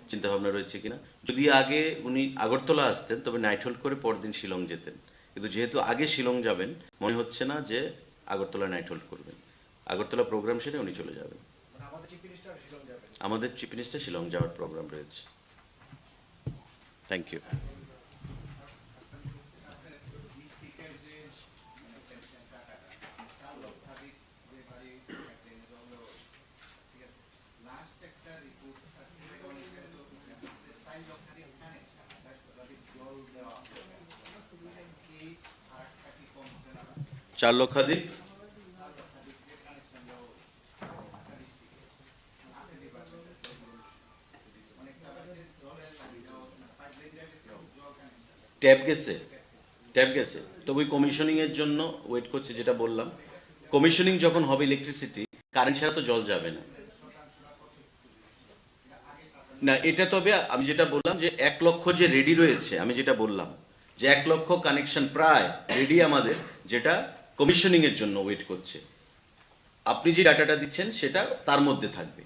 চিন্তা ভাবনা রয়েছে কিনা। যদি আগে উনি আগরতলা আসতেন তবে নাইট হোল্ড করে পরদিন শিলং যেতেন, কিন্তু যেহেতু আগে শিলং যাবেন মনে হচ্ছে না যে আগরতলা নাইট হোল্ড করবেন। আগরতলা প্রোগ্রাম সেরে উনি চলে যাবেন। আমাদের চিফ মিনিস্টার শিলং যাওয়ার প্রোগ্রাম রয়েছে। Thank you. চার লক্ষাধিক ট্যাপ গেছে তো ওই কমিশনিং এর জন্য ওয়েট করছে। যেটা বললাম কমিশনিং যখন হবে ইলেকট্রিসিটি, কারেন্ট ছাড়া তো জল যাবে না। না এটা তবে আমি যেটা বললাম যে 1 লক্ষ যে রেডি রয়েছে, আমি যেটা বললাম যে 1 লক্ষ কানেকশন প্রায় রেডি আমাদের, যেটা কমিশনিং এর জন্য ওয়েট করছে। আপনি যে ডাটাটা দিচ্ছেন সেটা তার মধ্যে থাকবে,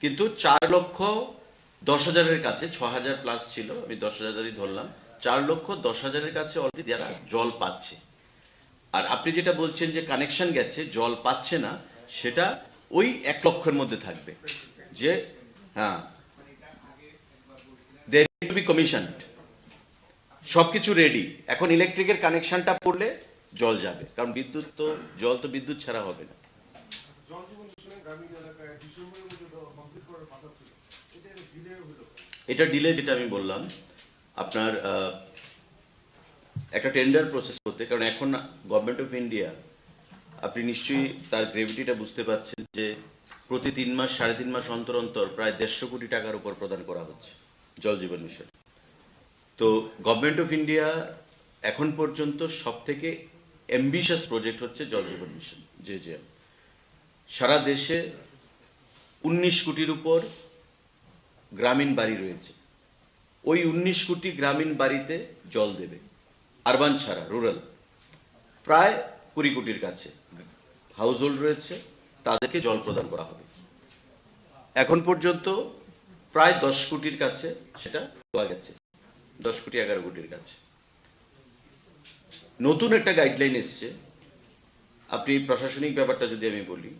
কিন্তু 4,10,000-এর কাছে 6,000 প্লাস ছিল, আমি 10,000-ই ধরলাম, 4,10,000-এর কাছে অলরেডি যারা জল পাচ্ছে। আর আপনি যেটা বলছেন যে কানেকশন গেছে জল পাচ্ছে না, সেটা ওই 1 লক্ষের মধ্যে থাকবে। যে হ্যাঁ টু বি কমিশনড, সবকিছু রেডি। এখন ইলেকট্রিকের কানেকশনটা পড়লে জল যাবে, কারণ জল তো বিদ্যুৎ ছাড়া হবে না। এটা ডিলে, যেটা আমি বললাম আপনার একটা টেন্ডার প্রসেস করতে, কারণ এখন গভর্নমেন্ট অফ ইন্ডিয়া আপনি নিশ্চয়ই তার গ্রেভিটিটা বুঝতে পারছেন যে প্রতি 3 মাস 3.5 মাস অন্তর অন্তর প্রায় 150 কোটি টাকার উপর প্রদান করা হচ্ছে জল জীবন মিশন। তো গভর্নমেন্ট অফ ইন্ডিয়া এখন পর্যন্ত সব থেকে অ্যাম্বিশিয়াস প্রজেক্ট হচ্ছে জল জীবন মিশন। যে সারা দেশে 19 কোটির উপর গ্রামীণ বাড়ি রয়েছে। ওই 19 কোটি গ্রামীণ বাড়িতে জল দেবে, আরবান ছাড়া, রুরাল প্রায় 20 কোটির কাছে হাউস হোল্ড রয়েছে, তাদেরকে জল প্রদান করা হবে। এখন পর্যন্ত প্রায় 10 কোটির কাছে সেটা পাওয়া গেছে, 10 কোটি 11 কোটির কাছে। নতুন একটা গাইডলাইন এসছে, আপনি প্রশাসনিক ব্যাপারটা যদি আমি বলি,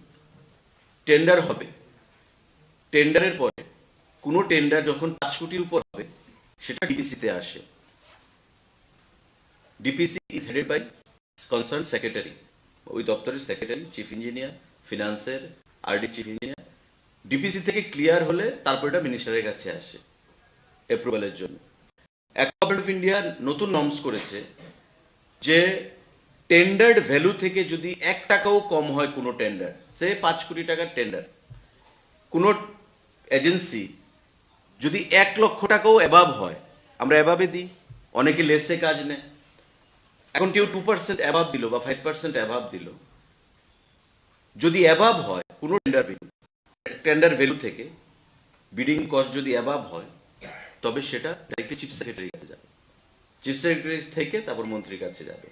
টেন্ডার হবে, টেন্ডারের পরে কোনো টেন্ডার যখন 5 কোটির উপর হবে সেটা ডিপিসিতে আসে। DPC is headed by concern secretary, ওই দপ্তরের সেক্রেটারি, চিফ ইঞ্জিনিয়ার, ফিনান্সের আরডি চিফ ইঞ্জিনিয়ার। ডিপিসি থেকে ক্লিয়ার হলে তারপর এটা মিনিস্টারের কাছে আসে অ্যাপ্রুভালের জন্য। অ্যাকাউন্ট অফ ইন্ডিয়া নতুন নর্মস করেছে যে টেন্ডার্ড ভ্যালু থেকে যদি 1 টাকাও কম হয় কোনো টেন্ডার, সে 5 কোটি টাকার টেন্ডার, কোনো এজেন্সি যদি 1 লক্ষ টাকাও অ্যাবাভ হয়, আমরা অ্যাবাবে দিই, অনেকে লেসে কাজ নেয়, এখন কেউ 2% অ্যাবাভ দিল বা 5% অ্যাবাভ দিল, যদি অ্যাবাভ হয় কোনো টেন্ডার ভ্যালু থেকে বিডিং কস্ট যদি অ্যাবাভ হয়, তবে সেটা ডাইরেক্টলি চিফ সেক্রেটারির কাছে যাবে, চিফ সেক্রেটারি থেকে তারপর মন্ত্রীর কাছে যাবে।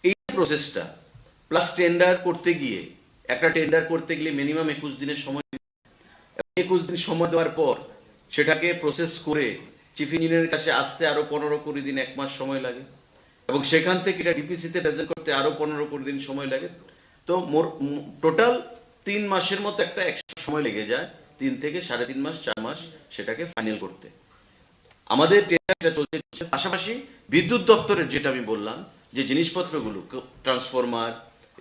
এই প্রসেসটা প্লাস টেন্ডার করতে গিয়ে, একটা টেন্ডার করতে গেলে মিনিমাম 21 দিনের সময়, 21 দিন সময় দেওয়ার পর সেটাকে প্রসেস করে চিফ ইঞ্জিনিয়ারের কাছে আসতে আরো 15-20 দিন, 1 মাস সময় লাগে, এবং সেখান থেকে এটা ডিপিসিতে প্রেজেন্ট করতে আরো 15-20 দিন সময় লাগে। তো টোটাল 3 মাসের মতো একটা এক্সট্রা সময় লেগে যায়, 3 থেকে 3.5 মাস, 4 মাস সেটাকে ফাইনাল করতে। আমাদের টেন্ডারটা চলছে, পাশাপাশি বিদ্যুৎ দপ্তরের যেটা আমি বললাম যে জিনিসপত্রগুলো, ট্রান্সফরমার,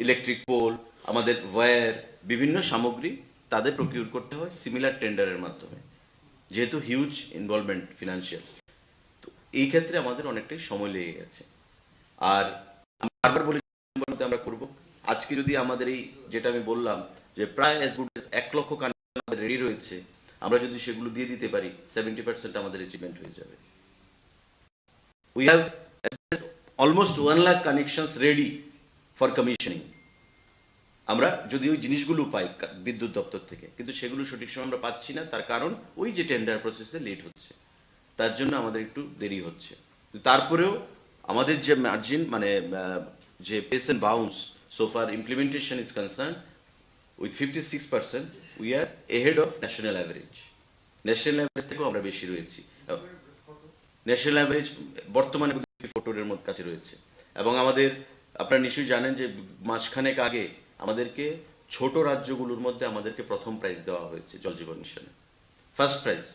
ইলেকট্রিক পোল, আমাদের ওয়্যার, বিভিন্ন সামগ্রী তাদের প্রকিউর করতে হয় সিমিলার টেন্ডারের মাধ্যমে, যেহেতু হিউজ ইনভলভমেন্ট ফিনান্সিয়াল। তো এই ক্ষেত্রে আমাদের অনেকটাই সময় লেগে গেছে। আর বারবার বলি আমরা করব। আজকে যদি আমাদের এই যেটা আমি বললাম যে প্রায় অ্যাজ গুড অ্যাজ 1 লক্ষ কানেকশন রেডি রয়েছে, আমরা যদি সেগুলো দিয়ে দিতে পারি 70% আমাদের অ্যাচিভমেন্ট হয়ে যাবে। We have almost 1 lakh connections ready for commissioning. আমরা যদি ওই জিনিসগুলো পাই বিদ্যুৎ দপ্তর থেকে, কিন্তু সেগুলো সঠিক সময় আমরা পাচ্ছি না, তার কারণ ওই যে টেন্ডার প্রসেসে লেট হচ্ছে, তার জন্য আমাদের একটু দেরি হচ্ছে। তারপরেও আমাদের যে মার্জিন, মানে যে pace and bounce so far implementation is concerned, with 56% we are ahead of national average. National average থেকেও আমরা বেশি রয়েছি। ন্যাশনাল অ্যাভারেজ বর্তমানে 44 এর মধ্যে কাছে রয়েছে। এবং আমাদের, আপনারা নিশ্চয়ই জানেন যে মাসখানেক আগে আমাদেরকে ছোট রাজ্যগুলোর মধ্যে আমাদেরকে প্রথম প্রাইজ দেওয়া হয়েছে জল জীবন মিশনে। ফার্স্ট প্রাইজ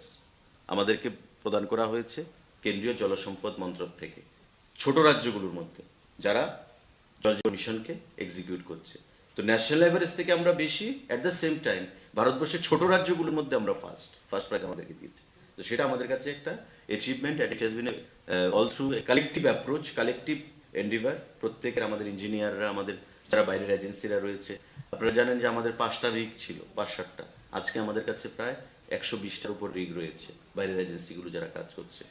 আমাদেরকে প্রদান করা হয়েছে কেন্দ্রীয় জলসম্পদ মন্ত্রক থেকে, ছোট রাজ্যগুলোর মধ্যে যারা জল জীবন মিশনকে এক্সিকিউট করছে। তো ন্যাশনাল এভারেজ থেকে আমরা বেশি, এট দ্য সেম টাইম ভারতবর্ষের ছোট রাজ্যগুলোর মধ্যে আমরা ফার্স্ট প্রাইজ আমাদেরকে দিয়েছি। তো সেটা আমাদের কাছে একটা achievement, and it has been all through a collective approach, collective endeavour. প্রত্যেকের, আমাদের ইঞ্জিনিয়াররা, আমাদের যারা বাইরের এজেন্সিরা রয়েছে, আপনারা জানেন যে আমাদের 5টা রিগ ছিল, 5-7টা, আজকে আমাদের কাছে প্রায় 120টার উপর রিগ রয়েছে বাইরের এজেন্সিগুলো যারা কাজ করছে।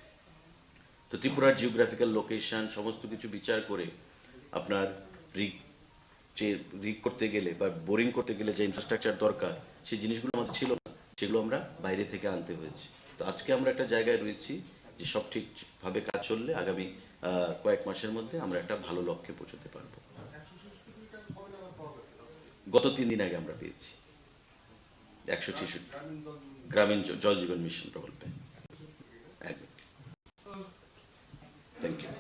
তো ত্রিপুরার জিওগ্রাফিক্যাল লোকেশন সমস্ত কিছু বিচার করে আপনার রিগ করতে গেলে বা বোরিং করতে গেলে যে ইনফ্রাস্ট্রাকচার দরকার, সেই জিনিসগুলো আমাদের ছিল না, সেগুলো আমরা বাইরে থেকে আনতে হয়েছে। তো আজকে আমরা একটা জায়গায় রয়েছি যে সব ঠিকভাবে কাজ চললে আগামী কয়েক মাসের মধ্যে আমরা একটা ভালো লক্ষ্যে পৌঁছতে পারবো। গত 3 দিন আগে আমরা পেয়েছি 166 গ্রামীণ জল জীবন মিশন প্রকল্পে। Thank you.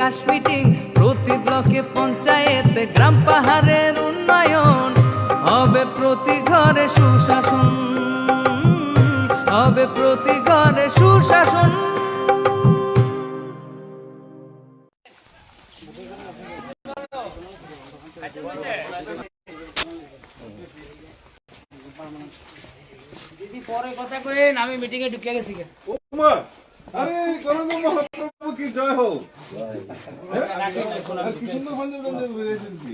বিকাশ মিটিং, প্রতি ব্লকে পঞ্চায়েতে গ্রাম পাহাড়ের উন্নয়ন, হবে প্রতি ঘরে সুশাসন, হবে প্রতি ঘরে সুশাসন। পরে কথা কইন, আমি মিটিং এ ঢুকে গেছি। আরে করোনা মহাপ্রভু কি জয় হোক। কি সুন্দর ভঞ্জন ভঞ্জন বেরিয়েছেন কি।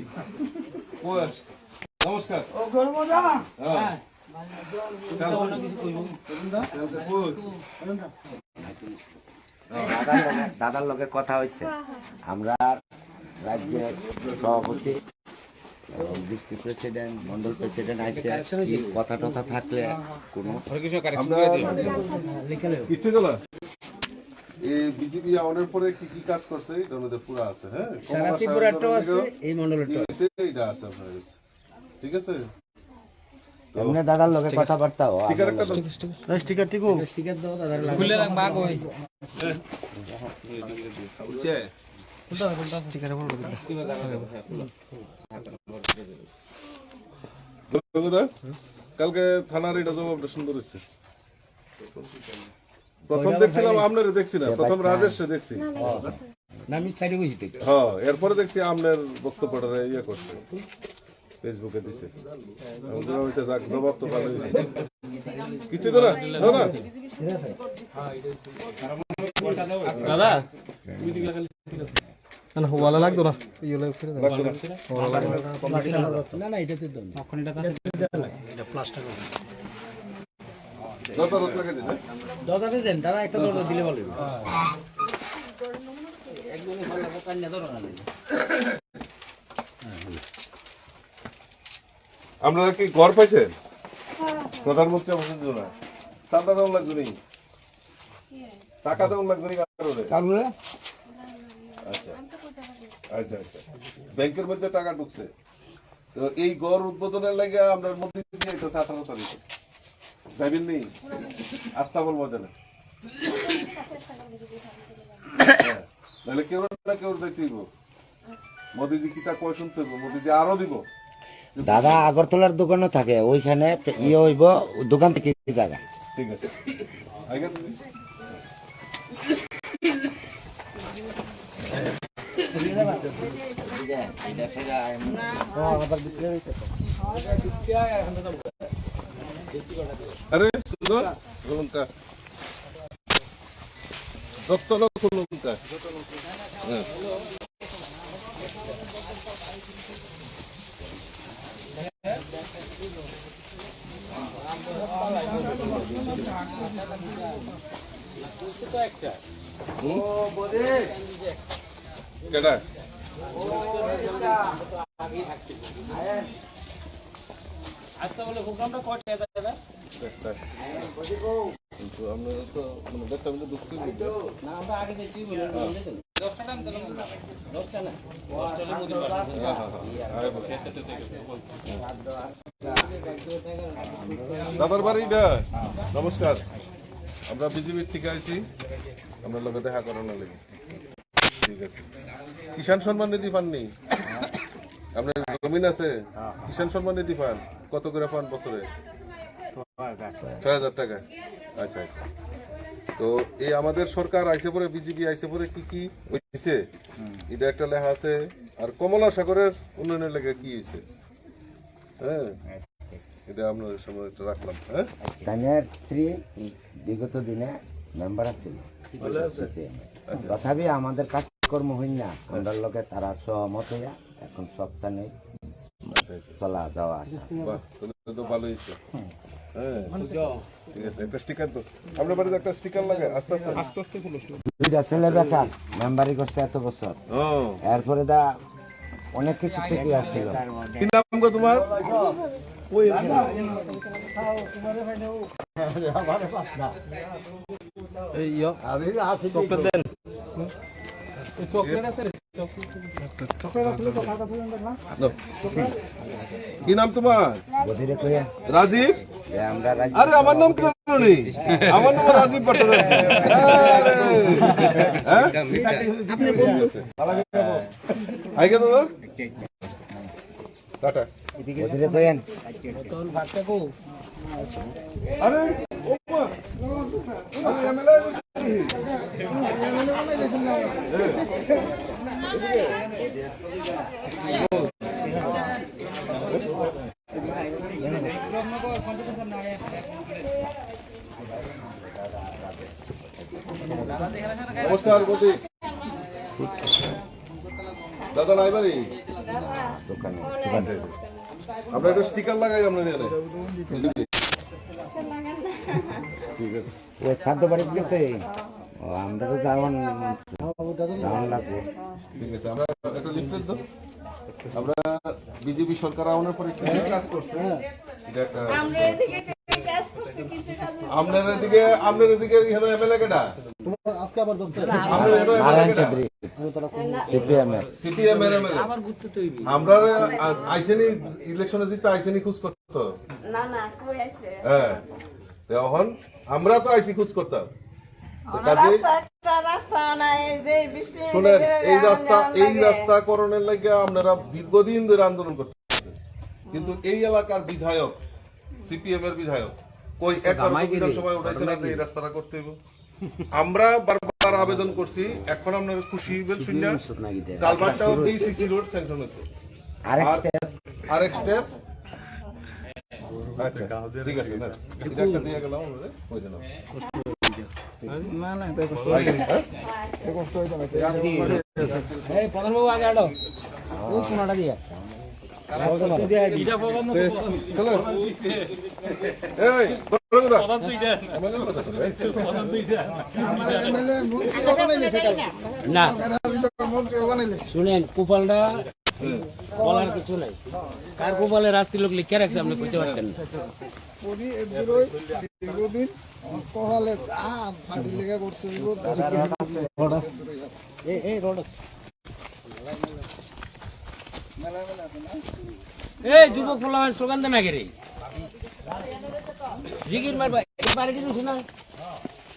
নমস্কার। ও গর্বদা। হ্যাঁ। দাদার লগে কথা হয়েছে, আমরা রাজ্যের সভাপতি এবং ডিস্ট্রিক্ট প্রেসিডেন্ট, মন্ডল প্রেসিডেন্ট আইসে, কথা টথা থাকলে কোনো কিচ্ছু তো না। এই বিজেপি আমাদের পরে কি কি কাজ করছে এটার মধ্যে পুরো আছে। হ্যাঁ, সারা ত্রিপুরাটাও আছে, এই মন্ডলটাও আছে, এইটা আছে আপনার কাছে। ঠিক আছে, এমনি দাদার লগে কথাবার্তা হয়। স্টিকার একটা দাও। স্টিকার টিকো স্টিকার দাও দাদার লাগে খুলে রাখ বাগ হই বুঝছে স্টিকারে বলবো কালকে থানার এটা জবাবটা সুন্দর হচ্ছে। প্রথম দেখছিলাম আপনার দেখছি না, প্রথম রাজেশে দেখছি। না আমি সাইডে বসি তো। হ্যাঁ, এরপরে দেখছি আপনার বক্তব্যটা ইয়ে করছে, ফেসবুকে দিছে। আমাদের হইছে যাক জবাব তো ভালো হইছে। কিছু তো না দাও না দাদা না ওয়ালা লাগতো না, ইওলা ফিরে দাও না না এটা তো দাও না, এখন এটা কাছে এটা প্লাস্টার করে দাদা রত লাগে দিন। দাদা দেন, দাদা একটা দরজা দিলে ভালো হবে। একদমই ভালো কথা না ধরো না। আপনারা কি ঘর পাইছেন? প্রধানমন্ত্রী আবাস যোজনা চাঁদা দেওয়া লাগছে নি, টাকা দেওয়া লাগছে নি কারণে? আচ্ছা আচ্ছা আচ্ছা, ব্যাংকের মধ্যে টাকা ঢুকছে। তো এই ঘর উদ্বোধনের লাগে আপনার মধ্যে 18 তারিখে যাবেন নি? আস্তাবল ময়দানে নাহলে কেউ না কেউ যাইতে হইব। মোদিজি কি তা কয় শুনতে হইব, মোদিজি আরো দিব। দাদা আগরতলার দোকানে থাকে, ওইখানে ইয়ে হইব, দোকান থেকে জায়গা। ঠিক আছে, আগে আরে লঙ্কা যত লঙ্কা কেডা আজকে বলে প্রোগ্রামটা কয়টা দাদা? কিন্তু আমরা তো মানে দেখতে বলে ঢুকতে না আমরা আগে দেখি বলে 10টা টাইম দিলাম, 10টা না 10টা মধ্যে পারছি। হ্যাঁ হ্যাঁ হ্যাঁ, দাদার বাড়িটা। নমস্কার, আমরা বিজেপির থেকে আইছি, আপনার লোকে দেখা করানোর লাগে। ঠিক আছে, কিষাণ সম্মান নিধি পাননি? আপনার জমিন আছে, কিষাণ সম্মান নিধি পান? কত করে পান বছরে? 6,000 টাকা। আচ্ছা আচ্ছা, তো এই আমাদের সরকার আইসে পরে, বিজেপি আইসে পরে কি কি হয়েছে এটা একটা লেখা আছে। আর কমলা সাগরের উন্নয়নের লেগে কি হয়েছে, হ্যাঁ এটা আপনার সময় রাখলাম। হ্যাঁ, দানের স্ত্রী বিগত দিনে মেম্বার আছিল, তথাপি আমাদের কাজকর্ম হইন না, আমরা লোকে তারা সহমত হইয়া এখন সপ্তাহ নেই চলা যাওয়া আসা। বাহ, তাহলে তো ভালো হয়েছে। হ্যাঁ ঠিক আছে, একটা স্টিকার তো আপনার বাড়িতে একটা স্টিকার লাগে। আস্তে আস্তে আস্তে আস্তে দুইটা ছেলে বেকার, মেম্বারি করছে এত বছর, এরপরে দা অনেক কিছু থেকে আসছিল। কি নাম গো তোমার? এই চকলেট দেন, চকলেট আছে। কি নাম তোমার? বধিরে কইয়া রাজীব। যে আমরা রাজি আরে আমার নাম কেন নেই? আমার নাম রাজীব ভট্টাচার্য। হ্যাঁ? আইগে দাদা টাটা। বধিরে কইয়েন আরে ওপা আরে এমএলএ নমস্কার বদি দাদা নাই বাড়ি দোকানে আমরা একটা স্টিকার লাগাই আপনার এখানে ঠিক আছে ওই সাধ্য বাড়ি গেছে ও আমরা তো যাওয়ান লাগবো ঠিক আছে আমরা একটা লিফলেট দাও আমরা বিজেপি সরকার আমাদের পরে কি কাজ করছে এটা একটা আপনার এদিকে এখানে এমএলএ কেডা আজকে আবার আপনার এখানে এমএলএ কেডা সিপিএম এর এমএলএ আমরা আইসেনি ইলেকশনে জিততে আইসেনি খুশ করতে না কই আছে হ্যাঁ তখন আমরা তো আইসি খুশ করতাম শুনেন এই রাস্তা করণের লাগে আপনারা দীর্ঘদিন ধরে আন্দোলন করতেছেন কিন্তু এই এলাকার বিধায়ক সিপিএম এর বিধায়ক কই একবার বিধানসভায় উঠাইছে না এই রাস্তাটা করতে হবে আমরা বারবার আবেদন করছি এখন আপনারা খুশি হবেন শুননা কালভারটাও এই সিসি রোড স্যাংশন হয়েছে আরেক স্টেপ আচ্ছা ঠিক আছে না এটা একটা দিয়ে গেলাম আমরা ওই জন্য প্রধানবাবু আগে আলো ওই সোনাটা দিয়ে না শুনেন কুপালটা বলার কিছু নাই কার কুপালে রাস্তি লোক লিখে রাখছে আপনি করতে পারতেন না এই যুবক ফলা স্লোগান দেন আগে রে জিগির মারবা বাড়ি দিন না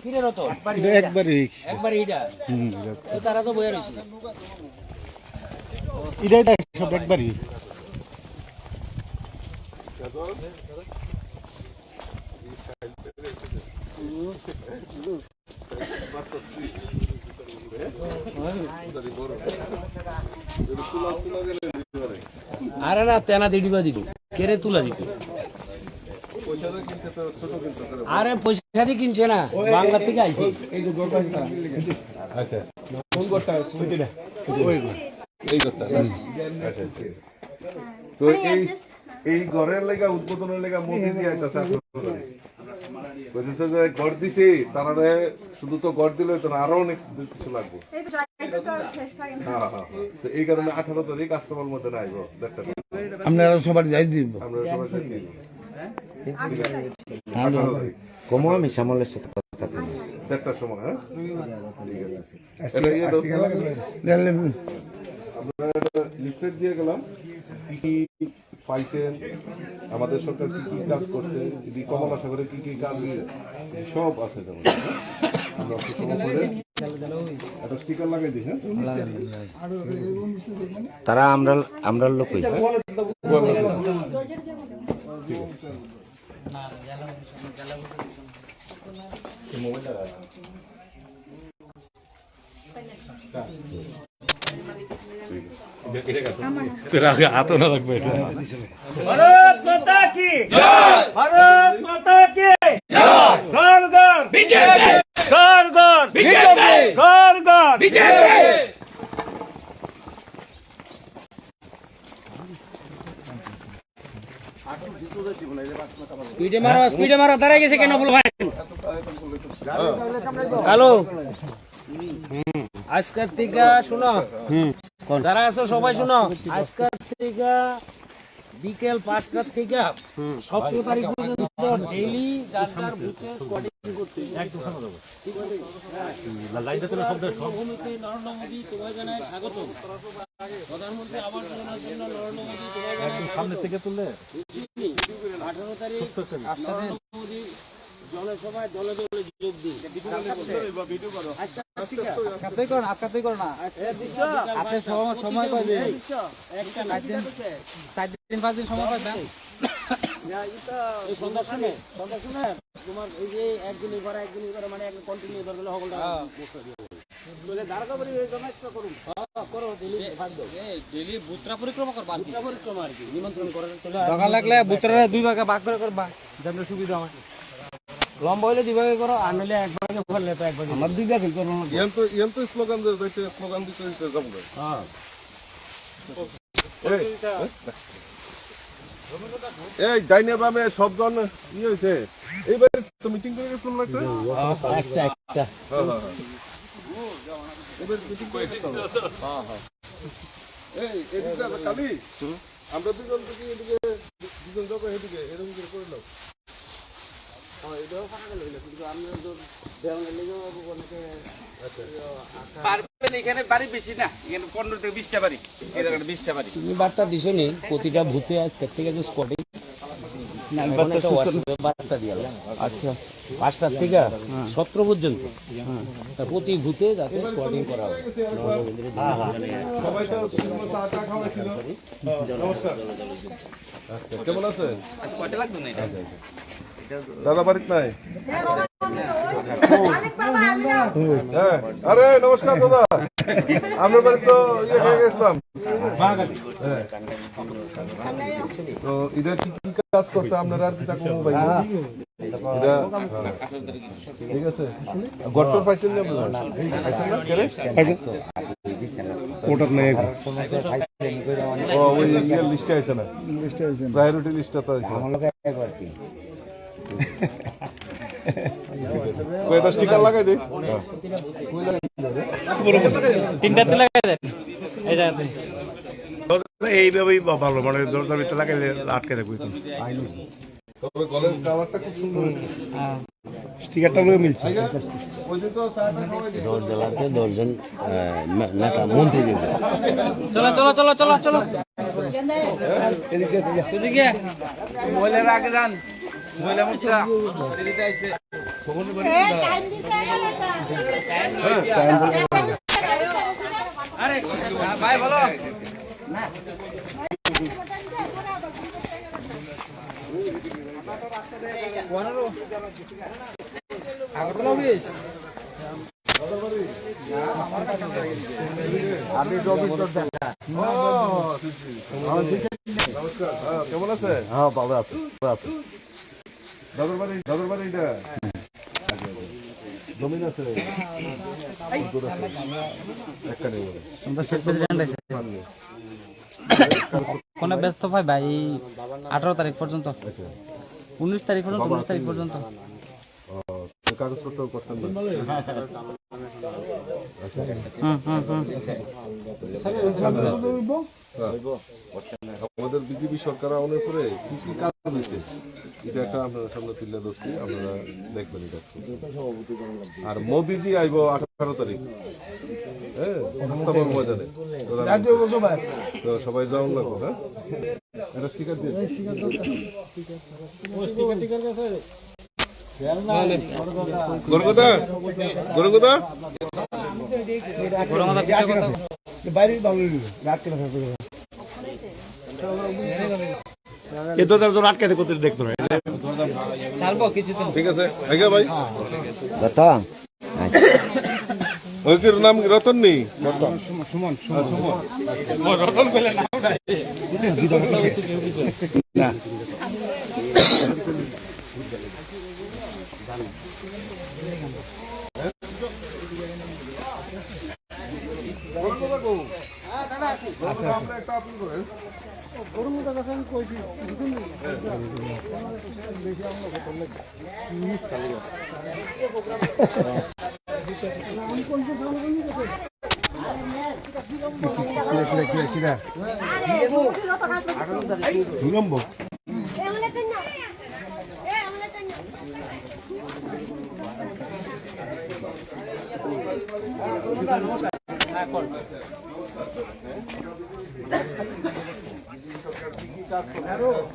কিরে রত একবারই এটা তারা তো বইয়া রইছে এটা সব একবারই আরে না তেনা দিদিবা দিব কেরে তুলা দিত আরে পয়সা দিয়ে কিনছে না বাংলা থেকে আইছে আচ্ছা কোন ঘরটা এই ঘরটা আচ্ছা তো এই ঘরের লেগা উদ্বোধনের লেগা মোদিজি আইতাছে আপনাদের কইতেছে যে ঘর দিছি তারা শুধু তো ঘর দিলে তো আরো অনেক কিছু লাগবে হ্যাঁ তো এই কারণে 18 তারিখ কাস্টমার মধ্যে আইবো আপনারা সবার যাই দিব আমরা সবাই যাই দিব কমো আমি শ্যামলের সাথে কথা বলি দেড়টার সময় হ্যাঁ ঠিক আছে আমরা লিফলেট দিয়ে গেলাম কি পাইছেন আমাদের সরকার কি কি কাজ করছে কমলা সাগরে কি কি কাজ সব আছে যেমন আমরা একটা স্টিকার লাগাই দিই হ্যাঁ তারা আমরা লোকই ঠিক আছে ভারত মাতা কি জয় ভারত মাতা কি জয় ঘর ঘর বিজেপি ঘর ঘর বিজেপি ঘর ঘর বিজেপি স্পিডে মারো দাঁড়ায় গেছে কেন বলবেন হ্যালো আজকের থেকে শোনো যারা আছো সবাই শোনো আজকের থেকে বিকেল 5টার থেকে 17 তারিখ পর্যন্ত ডেইলি যার যার বুথে কোয়ার্ডিনেশন করতে একদম লাইনটা তো শব্দ সর্বভূমিতে নরেন্দ্র মোদী তোমায় জানায় স্বাগত প্রধানমন্ত্রী আবাস যোজনার জন্য নরেন্দ্র মোদী তোমায় জানায় সামনে থেকে তুললে 18 তারিখ নরেন্দ্র মোদী জনসভায় দলে দলে যোগ দিন ভিডিও করো আচ্ছা ঠিক আছে আপনি করুন আপনি করুন না আপনি সময় পাবেন একটা 4 দিন 5 দিন সময় পাবেন সন্ধ্যা শুনে তোমার এই যে একদিনই করে মানে একদম কন্টিনিউ ধরলে হগলটা বলে দাঁড়াকাবারি জমাইতে করুন করো ডেইলি বুত্রা পরিক্রমা করবা বুত্রা পরিক্রমা আর কি নিমন্ত্রণ করে দরকার লাগলে বুত্রা দুই ভাগে ভাগ করে করবা যেন সুবিধা হয় লম্বা হইলে দুই ভাগে করো আর নাহলে এক ভাগে করলে তো এক ভাগে আমার দুই ভাগে করো তো স্লোগান দিতে যাব হ্যাঁ এই ডাইনে বামে সবজন হয়েছে এইবার তো মিটিং করে গেছিল না একটা এবার মিটিং করে গেছিল এই এদিকে খালি আমরা দুজন থেকে এদিকে দুজন যাবো এদিকে এরকম করে করে নাও এটাও ফাঁকা গেল কিন্তু আমি তো দেওয়ানের লেগেও অনেকে পারবেন এখানে বাড়ি বেশি না এখানে 15 থেকে 20টা বাড়ি এই জায়গাটা 20টা বাড়ি তুমি বার্তা দিছো নি প্রতিটা ভূতে আজকে থেকে যে স্পটিং না বার্তা দিয়াল আচ্ছা 5টা থেকে 17 পর্যন্ত প্রতি ভূতে যাতে স্পটিং করা হয় সবাই তো চা খাওয়াইছিল নমস্কার আচ্ছা কেমন আছেন কয়টা লাগবে না এটা দাদা বাড়িত নাই হ্যাঁ আরে নমস্কার দাদা আমরা বাড়ি তো ইয়ে হয়ে গেছিলাম তো এদের কি কি কাজ করছে আপনারা আর কি তাকে ভাই এটা ঠিক আছে গট্টর পাইছেন না পাইছেন না কেরে ওটা নাই ও ওই লিস্টে আছে না প্রায়োরিটি লিস্টটা তো আছে আমার লগে একবার কি কয়টা স্টিকার লাগাই দে তিনটাতে লাগাই দেন এই জায়গাতে এইভাবেই ভালো মানে দরজার ভিতরে লাগাইলে আটকে থাকবে তবে গলের কালারটা খুব সুন্দর স্টিকারটা গুলো মিলছে ওই যে তো চাটা খাওয়াই দিই দরজালাতে 10 জন নেতা মন্ত্রী দিবে চলো এদিকে মহিলারা আগে যান মহিলা মুখা এদিকে আইছে আরে ভাই বলো না কেমন আছে হ্যাঁ ভালো আছে দাদুর বাড়ি এটা জমিন আছে একটা নেই কোন ব্যস্ত ভাই ভাই 18 তারিখ পর্যন্ত 19 তারিখ পর্যন্ত 19 তারিখ পর্যন্ত কাগজপত্র করছেন আমাদের বিজেপি সরকার আমলের পরে কি কি কাজ হয়েছে এটা একটা আপনারা সামনে তুলে ধরছি আপনারা দেখবেন এটা আর মোদিজি আইব 18 তারিখ হ্যাঁ ময়দানে তো সবাই যাওয়া লাগবে হ্যাঁ এটা স্টিকার দিয়ে আটকে করতে দেখতো না ঠিক আছে আগে ভাই রতন ওই কি নাম রতন নেই সুমন রতন বলে না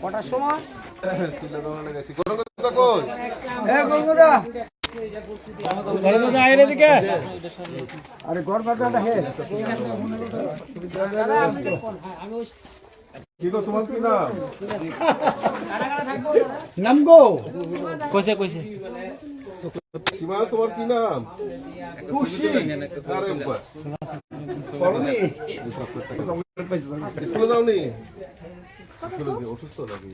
কটার সময়? আরে ঘর বাজারটা হে কি গো, তোমার কি নাম? নাম গো কইছে সীমা, তোমার কি নাম? খুশি। আরে বাস। পড়নি? স্কুলে যাওনি? স্কুলে যে অসুস্থ নাকি?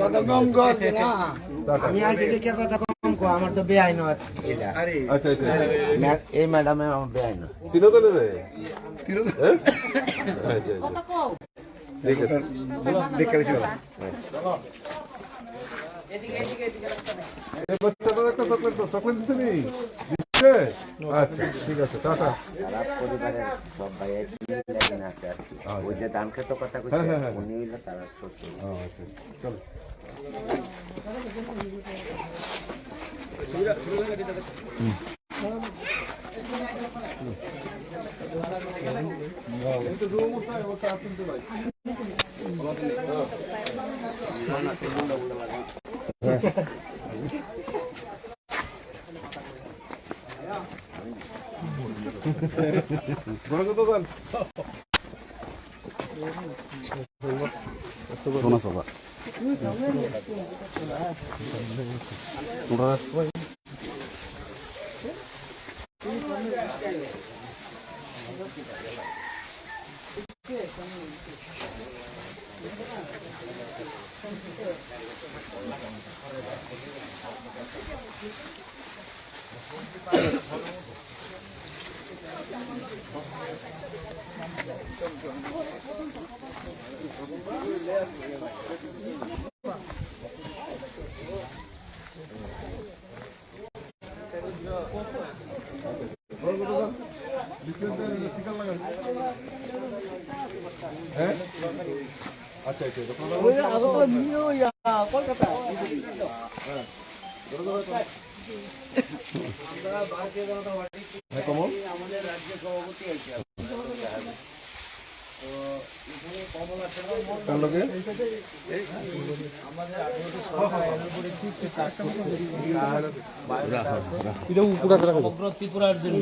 কত কম গো না আমি আইছি দেখে কথা কম কো, আমার তো বেআইন এটা। আচ্ছা আচ্ছা। এই ম্যাডামে আমার বেআইন। চিনো তো রে? চিনো তো? আচ্ছা আচ্ছা। ঠিক আছে। দেখে রেখো। এই বাচ্চাটার একটা চকলেট দিছেনি? দিছে? আচ্ছা, ঠিক আছে, টাটা। সারা পরিবারের সব ভাই এখানে আছে আর কি। ওই যে ধান খেত কথা কইছে, উনি হইলো তারা শ্বশুর। আচ্ছা, চলো। বড় কত গান? সোনা সভা আচ্ছা আচ্ছা কমল আমাদের রাজ্য সভাপতি আছে তো এখানে কমলা সেবা কার লোকে আমাদের 18টি সরকার উপরে কি কাজ করতে সমগ্র ত্রিপুরার জন্য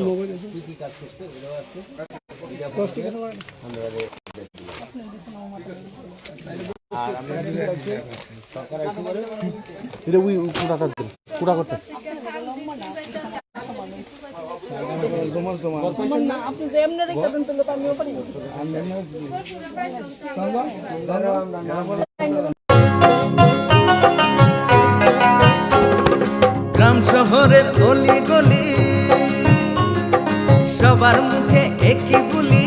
কি কাজ করতে এগুলো আছে আর আমরা সরকার আছে করে এটা ওই পুরা করতে গ্রাম শহরের অলি গলি সবার মুখে একই বুলি,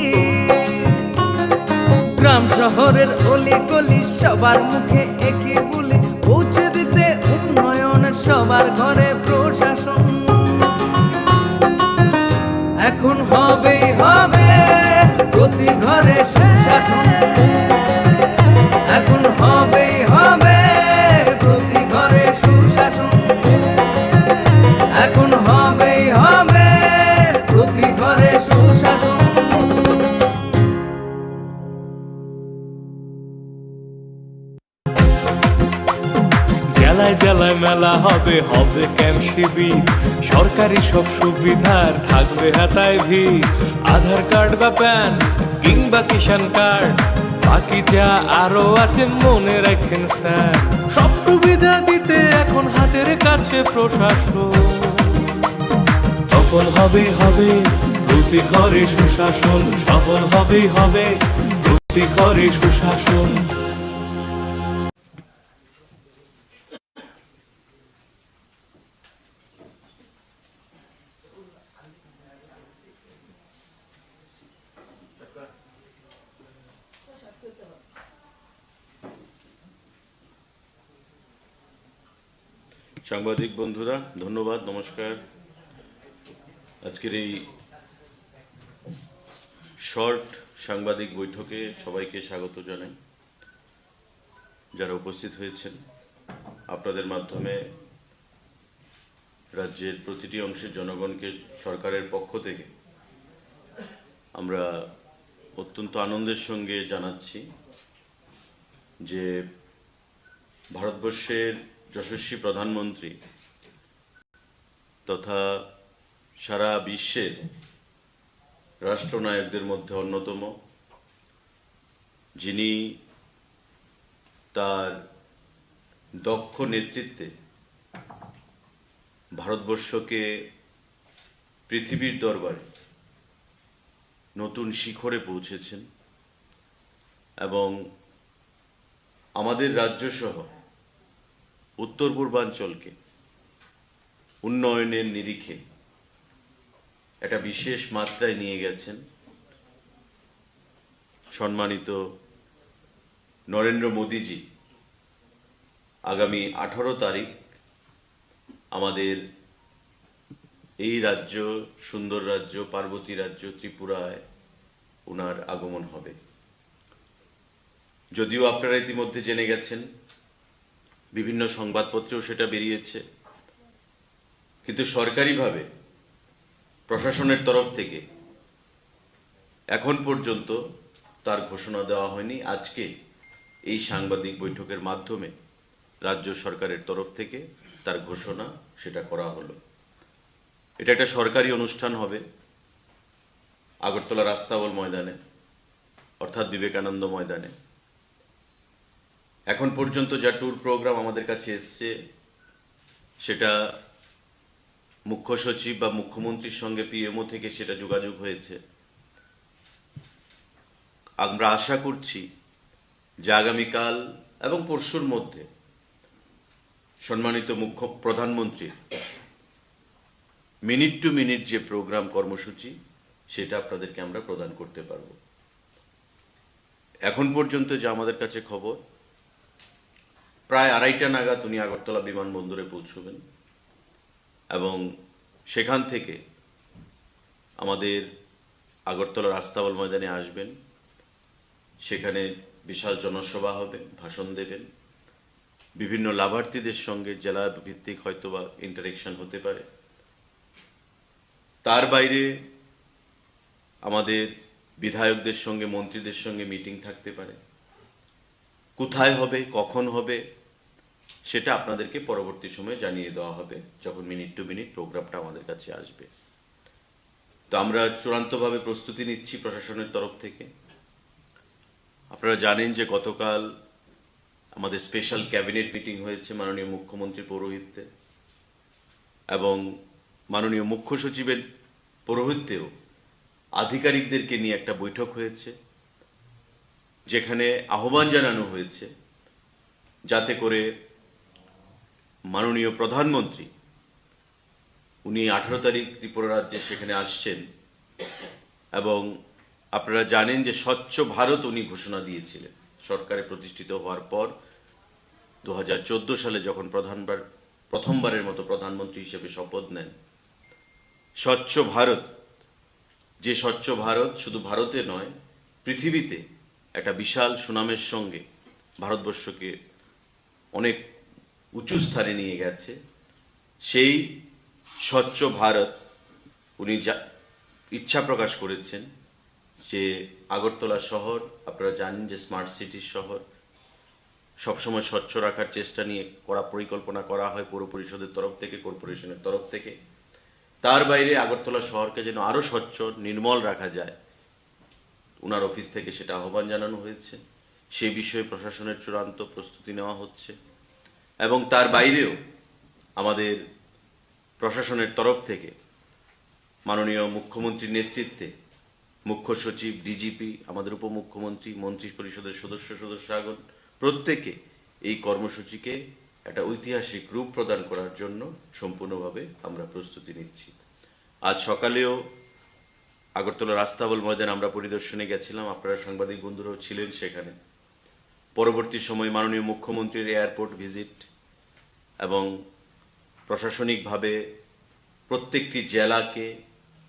গ্রাম শহরের অলি গলি সবার মুখে একই বুলি, পৌঁছে দিতে উন্নয়নের সবার ঘরে প্রশাসন। এখন হবেই হবে প্রতি ঘরে সুশাসন, এখন হবেই হবে প্রতি ঘরে সুশাসন, এখন হবেই হবে প্রতি ঘরে সুশাসন। জেলায় জেলায় মেলা হবে, হবে ক্যাম্প শিবির, সরকারি সব সুবিধার থাকবে হাতায় ভিড়। আধার কার্ড বা প্যান কিংবা কিষাণ কার্ড, বাকি যা আরো আছে মনে রাখেন স্যার, সব সুবিধা দিতে এখন হাতের কাছে প্রশাসন। সফল হবে হবে প্রতি ঘরে সুশাসন, সফল হবে হবে প্রতি ঘরে সুশাসন। সাংবাদিক বন্ধুরা, ধন্যবাদ, নমস্কার। আজকের এই শর্ট সাংবাদিক বৈঠকে সবাইকে স্বাগত জানাই। যারা উপস্থিত হয়েছেন, আপনাদের মাধ্যমে রাজ্যের প্রতিটি অংশের জনগণকে সরকারের পক্ষ থেকে আমরা অত্যন্ত আনন্দের সঙ্গে জানাচ্ছি যে ভারতবর্ষের যশস্বী প্রধানমন্ত্রী তথা সারা বিশ্বের রাষ্ট্রনায়কদের মধ্যে অন্যতম, যিনি তার দক্ষ নেতৃত্বে ভারতবর্ষকে পৃথিবীর দরবারে নতুন শিখরে পৌঁছেছেন এবং আমাদের রাজ্য সহ উত্তর পূর্বাঞ্চলকে উন্নয়নের নিরিখে একটা বিশেষ মাত্রায় নিয়ে গেছেন সম্মানিত নরেন্দ্র মোদীজি। আগামী 18 তারিখ আমাদের এই রাজ্য, সুন্দর রাজ্য, পার্বতী রাজ্য ত্রিপুরায় ওনার আগমন হবে। যদিও আপনারা ইতিমধ্যে জেনে গেছেন, বিভিন্ন সংবাদপত্রেও সেটা বেরিয়েছে, কিন্তু সরকারিভাবে প্রশাসনের তরফ থেকে এখন পর্যন্ত তার ঘোষণা দেওয়া হয়নি। আজকে এই সাংবাদিক বৈঠকের মাধ্যমে রাজ্য সরকারের তরফ থেকে তার ঘোষণা সেটা করা হলো। এটা একটা সরকারি অনুষ্ঠান হবে আগরতলা রাস্তাবল ময়দানে, অর্থাৎ বিবেকানন্দ ময়দানে। এখন পর্যন্ত যা ট্যুর প্রোগ্রাম আমাদের কাছে এসছে সেটা মুখ্য সচিব বা মুখ্যমন্ত্রীর সঙ্গে পিএমও থেকে সেটা যোগাযোগ হয়েছে। আমরা আশা করছি যে আগামীকাল এবং পরশুর মধ্যে সম্মানিত প্রধানমন্ত্রীর মিনিট টু মিনিট যে প্রোগ্রাম কর্মসূচি সেটা আপনাদেরকে আমরা প্রদান করতে পারব। এখন পর্যন্ত যে আমাদের কাছে খবর, প্রায় 2:30 নাগাদ উনি আগরতলা বিমানবন্দরে পৌঁছবেন এবং সেখান থেকে আমাদের আগরতলা রাস্তাবল ময়দানে আসবেন। সেখানে বিশাল জনসভা হবে, ভাষণ দেবেন, বিভিন্ন লাভার্থীদের সঙ্গে জেলা ভিত্তিক হয়তোবা ইন্টারেকশন হতে পারে। তার বাইরে আমাদের বিধায়কদের সঙ্গে, মন্ত্রীদের সঙ্গে মিটিং থাকতে পারে। কোথায় হবে, কখন হবে, সেটা আপনাদেরকে পরবর্তী সময়ে জানিয়ে দেওয়া হবে যখন মিনিট টু মিনিট প্রোগ্রামটা আমাদের কাছে আসবে। তো আমরা চূড়ান্তভাবে প্রস্তুতি নিচ্ছি প্রশাসনের তরফ থেকে। আপনারা জানেন যে গতকাল আমাদের স্পেশাল ক্যাবিনেট মিটিং হয়েছে মাননীয় মুখ্যমন্ত্রীর পৌরোহিত্যে, এবং মাননীয় মুখ্য সচিবের পৌরোহিত্যেও আধিকারিকদেরকে নিয়ে একটা বৈঠক হয়েছে, যেখানে আহ্বান জানানো হয়েছে যাতে করে মাননীয় প্রধানমন্ত্রী, উনি 18 তারিখ ত্রিপুরা রাজ্যে সেখানে আসছেন, এবং আপনারা জানেন যে স্বচ্ছ ভারত উনি ঘোষণা দিয়েছিলেন সরকারে প্রতিষ্ঠিত হওয়ার পর 2014 সালে যখন প্রথমবারের মতো প্রধানমন্ত্রী হিসেবে শপথ নেন। স্বচ্ছ ভারত, যে স্বচ্ছ ভারত শুধু ভারতে নয় পৃথিবীতে একটা বিশাল সুনামের সঙ্গে ভারতবর্ষকে অনেক উঁচু স্থানে নিয়ে গেছে, সেই স্বচ্ছ ভারত উনি ইচ্ছা প্রকাশ করেছেন যে আগরতলা শহর, আপনারা জানেন যে স্মার্ট সিটির শহর, সবসময় স্বচ্ছ রাখার চেষ্টা নিয়ে করা পরিকল্পনা করা হয় পৌর পরিষদের তরফ থেকে, কর্পোরেশনের তরফ থেকে। তার বাইরে আগরতলা শহরকে যেন আরো স্বচ্ছ নির্মল রাখা যায়, ওনার অফিস থেকে সেটা আহ্বান জানানো হয়েছে। সেই বিষয়ে প্রশাসনের চূড়ান্ত প্রস্তুতি নেওয়া হচ্ছে, এবং তার বাইরেও আমাদের প্রশাসনের তরফ থেকে মাননীয় মুখ্যমন্ত্রীর নেতৃত্বে মুখ্য সচিব, ডিজিপি, আমাদের উপমুখ্যমন্ত্রী, মন্ত্রী পরিষদের সদস্যগণ প্রত্যেকে এই কর্মসূচিকে একটা ঐতিহাসিক রূপ প্রদান করার জন্য সম্পূর্ণভাবে আমরা প্রস্তুতি নিচ্ছি। আজ সকালেও আগরতলা রাস্তাবল ময়দান আমরা পরিদর্শনে গেছিলাম, আপনারা সাংবাদিক বন্ধুরাও ছিলেন সেখানে। পরবর্তী সময় মাননীয় মুখ্যমন্ত্রীর এয়ারপোর্ট ভিজিট এবং প্রশাসনিকভাবে প্রত্যেকটি জেলাকে,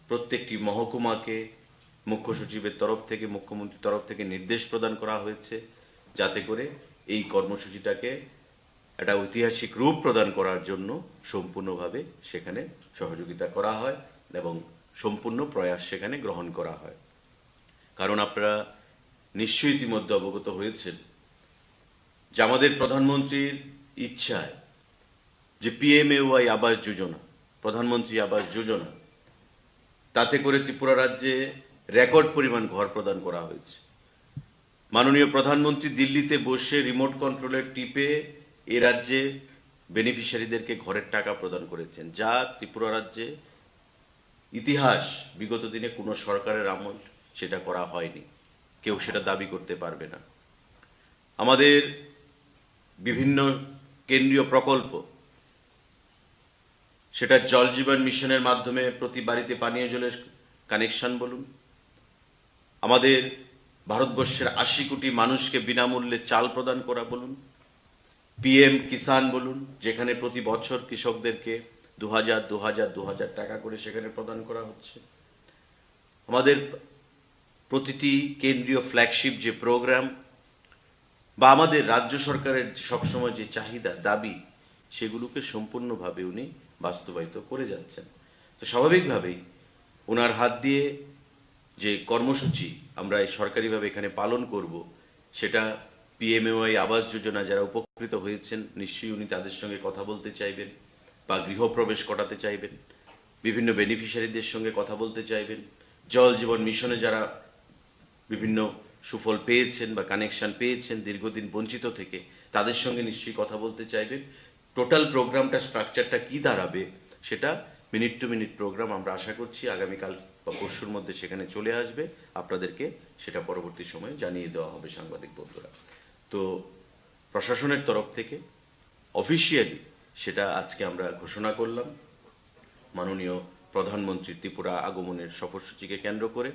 প্রত্যেকটি মহকুমাকে মুখ্য সচিবের তরফ থেকে, মুখ্যমন্ত্রীর তরফ থেকে নির্দেশ প্রদান করা হয়েছে যাতে করে এই কর্মসূচিটাকে একটা ঐতিহাসিক রূপ প্রদান করার জন্য সম্পূর্ণভাবে সেখানে সহযোগিতা করা হয় এবং সম্পূর্ণ প্রয়াস সেখানে গ্রহণ করা হয়। কারণ আপনারা নিশ্চয়ই ইতিমধ্যে অবগত হয়েছেন যে আমাদের প্রধানমন্ত্রীর ইচ্ছায় যে PMAY আবাস যোজনা, প্রধানমন্ত্রী আবাস যোজনা, তাতে করে ত্রিপুরা রাজ্যে রেকর্ড পরিমাণ ঘর প্রদান করা হয়েছে। মাননীয় প্রধানমন্ত্রী দিল্লিতে বসে রিমোট কন্ট্রোলের টিপে এ রাজ্যে বেনিফিশিয়ারিদেরকে ঘরের টাকা প্রদান করেছেন, যা ত্রিপুরা রাজ্যে ইতিহাস বিগত দিনে কোনো সরকারের আমল সেটা করা হয়নি, কেউ সেটা দাবি করতে পারবে না। আমাদের বিভিন্ন কেন্দ্রীয় প্রকল্প, সেটা জল জীবন মিশনের মাধ্যমে প্রতি বাড়িতে পানীয় জলের কানেকশন বলুন, আমাদের ভারতবর্ষের 80 কোটি মানুষকে বিনামূল্যে চাল প্রদান করা বলুন, PM কিষাণ বলুন, যেখানে প্রতি বছর কৃষকদেরকে 2000 টাকা করে সেখানে প্রদান করা হচ্ছে। আমাদের প্রতিটি কেন্দ্রীয় ফ্ল্যাগশিপ যে প্রোগ্রাম বা আমাদের রাজ্য সরকারের সবসময় যে চাহিদা দাবি, সেগুলোকে সম্পূর্ণভাবে উনি বাস্তবায়িত করে যাচ্ছেন। তো স্বাভাবিকভাবেই ওনার হাত দিয়ে যে কর্মসূচি আমরা সরকারিভাবে এখানে পালন করব, সেটা PMAY আবাস যোজনা যারা উপকৃত হয়েছেন নিশ্চয়ই উনি তাদের সঙ্গে কথা বলতে চাইবেন বা গৃহপ্রবেশ করাতে চাইবেন, বিভিন্ন বেনিফিশিয়ারিদের সঙ্গে কথা বলতে চাইবেন, জল জীবন মিশনে যারা বিভিন্ন সুফল পেয়েছেন বা কানেকশন পেয়েছেন দীর্ঘদিন বঞ্চিত থেকে, তাদের সঙ্গে নিশ্চয়ই কথা বলতে চাইবেন। টোটাল প্রোগ্রামটা স্ট্রাকচারটা কি দাঁড়াবে সেটা মিনিট টু মিনিট প্রোগ্রাম আমরা আশা করছি আগামীকাল বা পরশুর মধ্যে সেখানে চলে আসবে, আপনাদেরকে সেটা পরবর্তী সময়ে জানিয়ে দেওয়া হবে সাংবাদিক বন্ধুরা। তো প্রশাসনের তরফ থেকে অফিসিয়ালি সেটা আজকে আমরা ঘোষণা করলাম মাননীয় প্রধানমন্ত্রী ত্রিপুরা আগমনের সফরসূচিকে কেন্দ্র করে।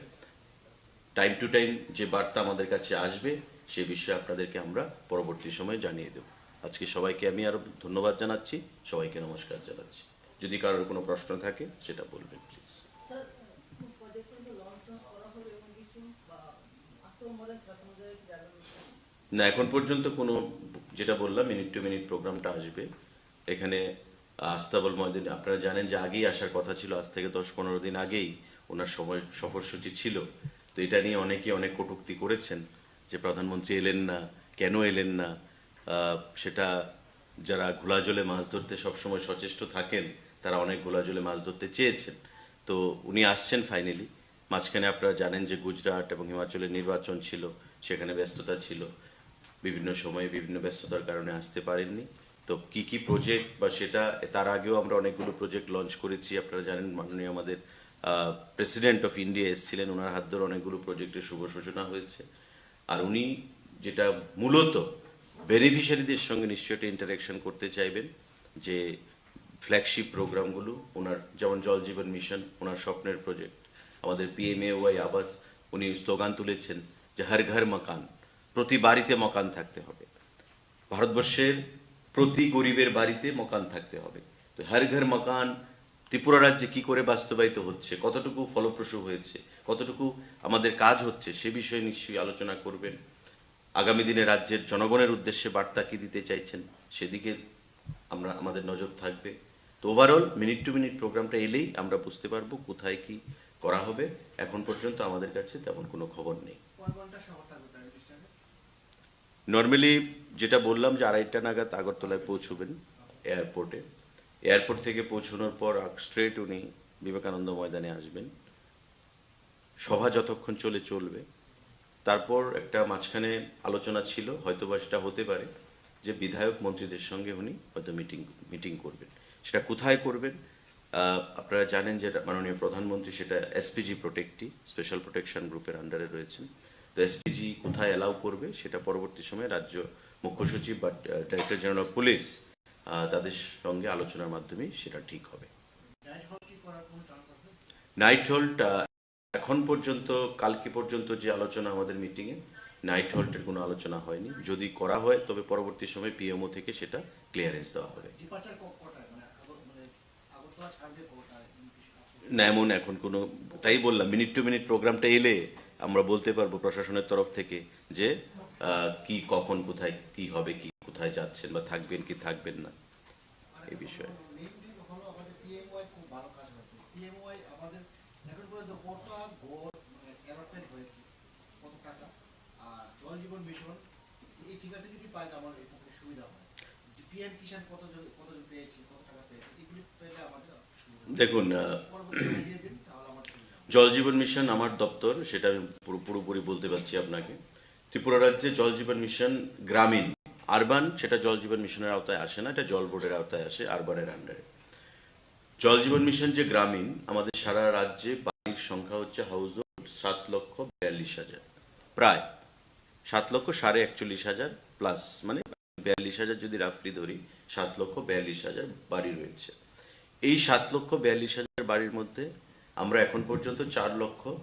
টাইম টু টাইম যে বার্তা আমাদের কাছে আসবে সে বিষয়ে আপনাদেরকে আমরা পরবর্তী সময়ে জানিয়ে দেব। আজকে সবাইকে আমি আরো ধন্যবাদ জানাচ্ছি, সবাইকে নমস্কার জানাচ্ছি। যদি কারোর কোনো প্রশ্ন থাকে সেটা বলবেন প্লিজ। না, এখন পর্যন্ত কোনো, যেটা বললাম মিনিট টু মিনিট প্রোগ্রামটা আসবে এখানে। আস্তাবল ময়দানে আপনারা জানেন যে আগেই আসার কথা ছিল, আজ থেকে 10-15 দিন আগেই ওনার সময় সফরসূচি ছিল। তো এটা নিয়ে অনেকে অনেক কটূক্তি করেছেন যে প্রধানমন্ত্রী এলেন না, কেন এলেন না। সেটা যারা ঘোলা জলে মাছ ধরতে সবসময় সচেষ্ট থাকেন তারা অনেক ঘোলা জলে মাছ ধরতে চেয়েছেন। তো উনি আসছেন ফাইনালি। মাঝখানে আপনারা জানেন যে গুজরাট এবং হিমাচলের নির্বাচন ছিল, সেখানে ব্যস্ততা ছিল, বিভিন্ন সময়ে বিভিন্ন ব্যস্ততার কারণে আসতে পারেননি। তো কি কি প্রজেক্ট বা সেটা তার আগেও আমরা অনেকগুলো প্রজেক্ট লঞ্চ করেছি। আপনারা জানেন মাননীয় আমাদের প্রেসিডেন্ট অফ ইন্ডিয়া এসেছিলেন, ওনার হাত ধরে অনেকগুলো প্রজেক্টের শুভ সূচনা হয়েছে। আর উনি যেটা মূলত বেনিফিশিয়ারিদের সঙ্গে নিশ্চয়ই একটা ইন্টারাকশন করতে চাইবেন, যে ফ্ল্যাগশিপ প্রোগ্রামগুলো ওনার, যেমন জল জীবন মিশন ওনার স্বপ্নের প্রজেক্ট, আমাদের PMAY আবাস উনি স্লোগান তুলেছেন যে হর ঘর মকান, প্রতি বাড়িতে মকান থাকতে হবে, ভারতবর্ষের প্রতি গরিবের বাড়িতে মকান থাকতে হবে। তো হর ঘর মকান ত্রিপুরা রাজ্যে কি করে বাস্তবায়িত হচ্ছে, কতটুকু ফলপ্রসূ হয়েছে, কতটুকু আমাদের কাজ হচ্ছে, সে বিষয়ে নিশ্চয়ই আলোচনা করবেন। আগামী দিনে রাজ্যের জনগণের উদ্দেশ্যে বার্তা কি দিতে চাইছেন সেদিকে আমাদের নজর থাকবে। তো ওভারঅল মিনিট টু মিনিট প্রোগ্রামটা এলেই আমরা বুঝতে পারবো কোথায় কি করা হবে। এখন পর্যন্ত আমাদের কাছে তেমন কোনো খবর নেই। নর্মালি যেটা বললাম যে 2:30 নাগাদ আগরতলায় পৌঁছবেন এয়ারপোর্টে। এয়ারপোর্ট থেকে পৌঁছানোর পর স্ট্রেট উনি বিবেকানন্দ ময়দানে আসবেন। সভা যতক্ষণ চলবে। তারপর একটা মাঝখানে আলোচনা ছিল, হয়তোবা সেটা হতে পারে যে বিধায়ক মন্ত্রীদের সঙ্গে উনি হয়তো মিটিং করবেন। সেটা কোথায় করবেন আপনারা জানেন যে মাননীয় প্রধানমন্ত্রী সেটা SPG প্রোটেক্টি, স্পেশাল প্রোটেকশন গ্রুপের আন্ডারে রয়েছেন। তো SPG কোথায় অ্যালাউ করবে সেটা পরবর্তী সময়ে রাজ্য মুখ্য সচিব বা ডাইরেক্টর জেনারেল অফ পুলিশ তাদের সঙ্গে আলোচনার মাধ্যমে সেটা ঠিক হবে। নাইট হোল্ড এখন পর্যন্ত, কালকে পর্যন্ত যে আলোচনা আমাদের মিটিংয়ে, নাইট হোল্টের কোনো আলোচনা হয়নি। যদি করা হয় তবে পরবর্তী সময় PMO থেকে সেটা ক্লিয়ারেন্স দেওয়া হবে। না, এমন এখন কোনো, তাই বললাম মিনিট টু মিনিট প্রোগ্রামটা এলে আমরা বলতে পারবো প্রশাসনের তরফ থেকে যে কি কখন কোথায় কি হবে, কি কোথায় কোথায় যাচ্ছেন বা থাকবেন কি থাকবেন না এই বিষয়ে। দেখুন, জল জীবন মিশন আমার দপ্তর, সেটা আমি পুরোপুরি বলতে পারছি আপনাকে। ত্রিপুরা রাজ্যে জল জীবন মিশন গ্রামীণ, আরবান সেটা জল জীবন মিশনের আওতায় আসে না, এটা জল বোর্ডের আওতায় আসে, আরবানের আন্ডারে। জল জীবন মিশন যে গ্রামীণ, আমাদের সারা রাজ্যে বাড়ির সংখ্যা হচ্ছে হাউস হোল্ড 7,42,000, প্রায় 7,41,000 প্লাস, মানে 42,000 যদি রাফলি ধরি, 7,42,000 বাড়ি রয়েছে। এই 7,42,000 বাড়ির মধ্যে আমরা এখন পর্যন্ত 4,00,000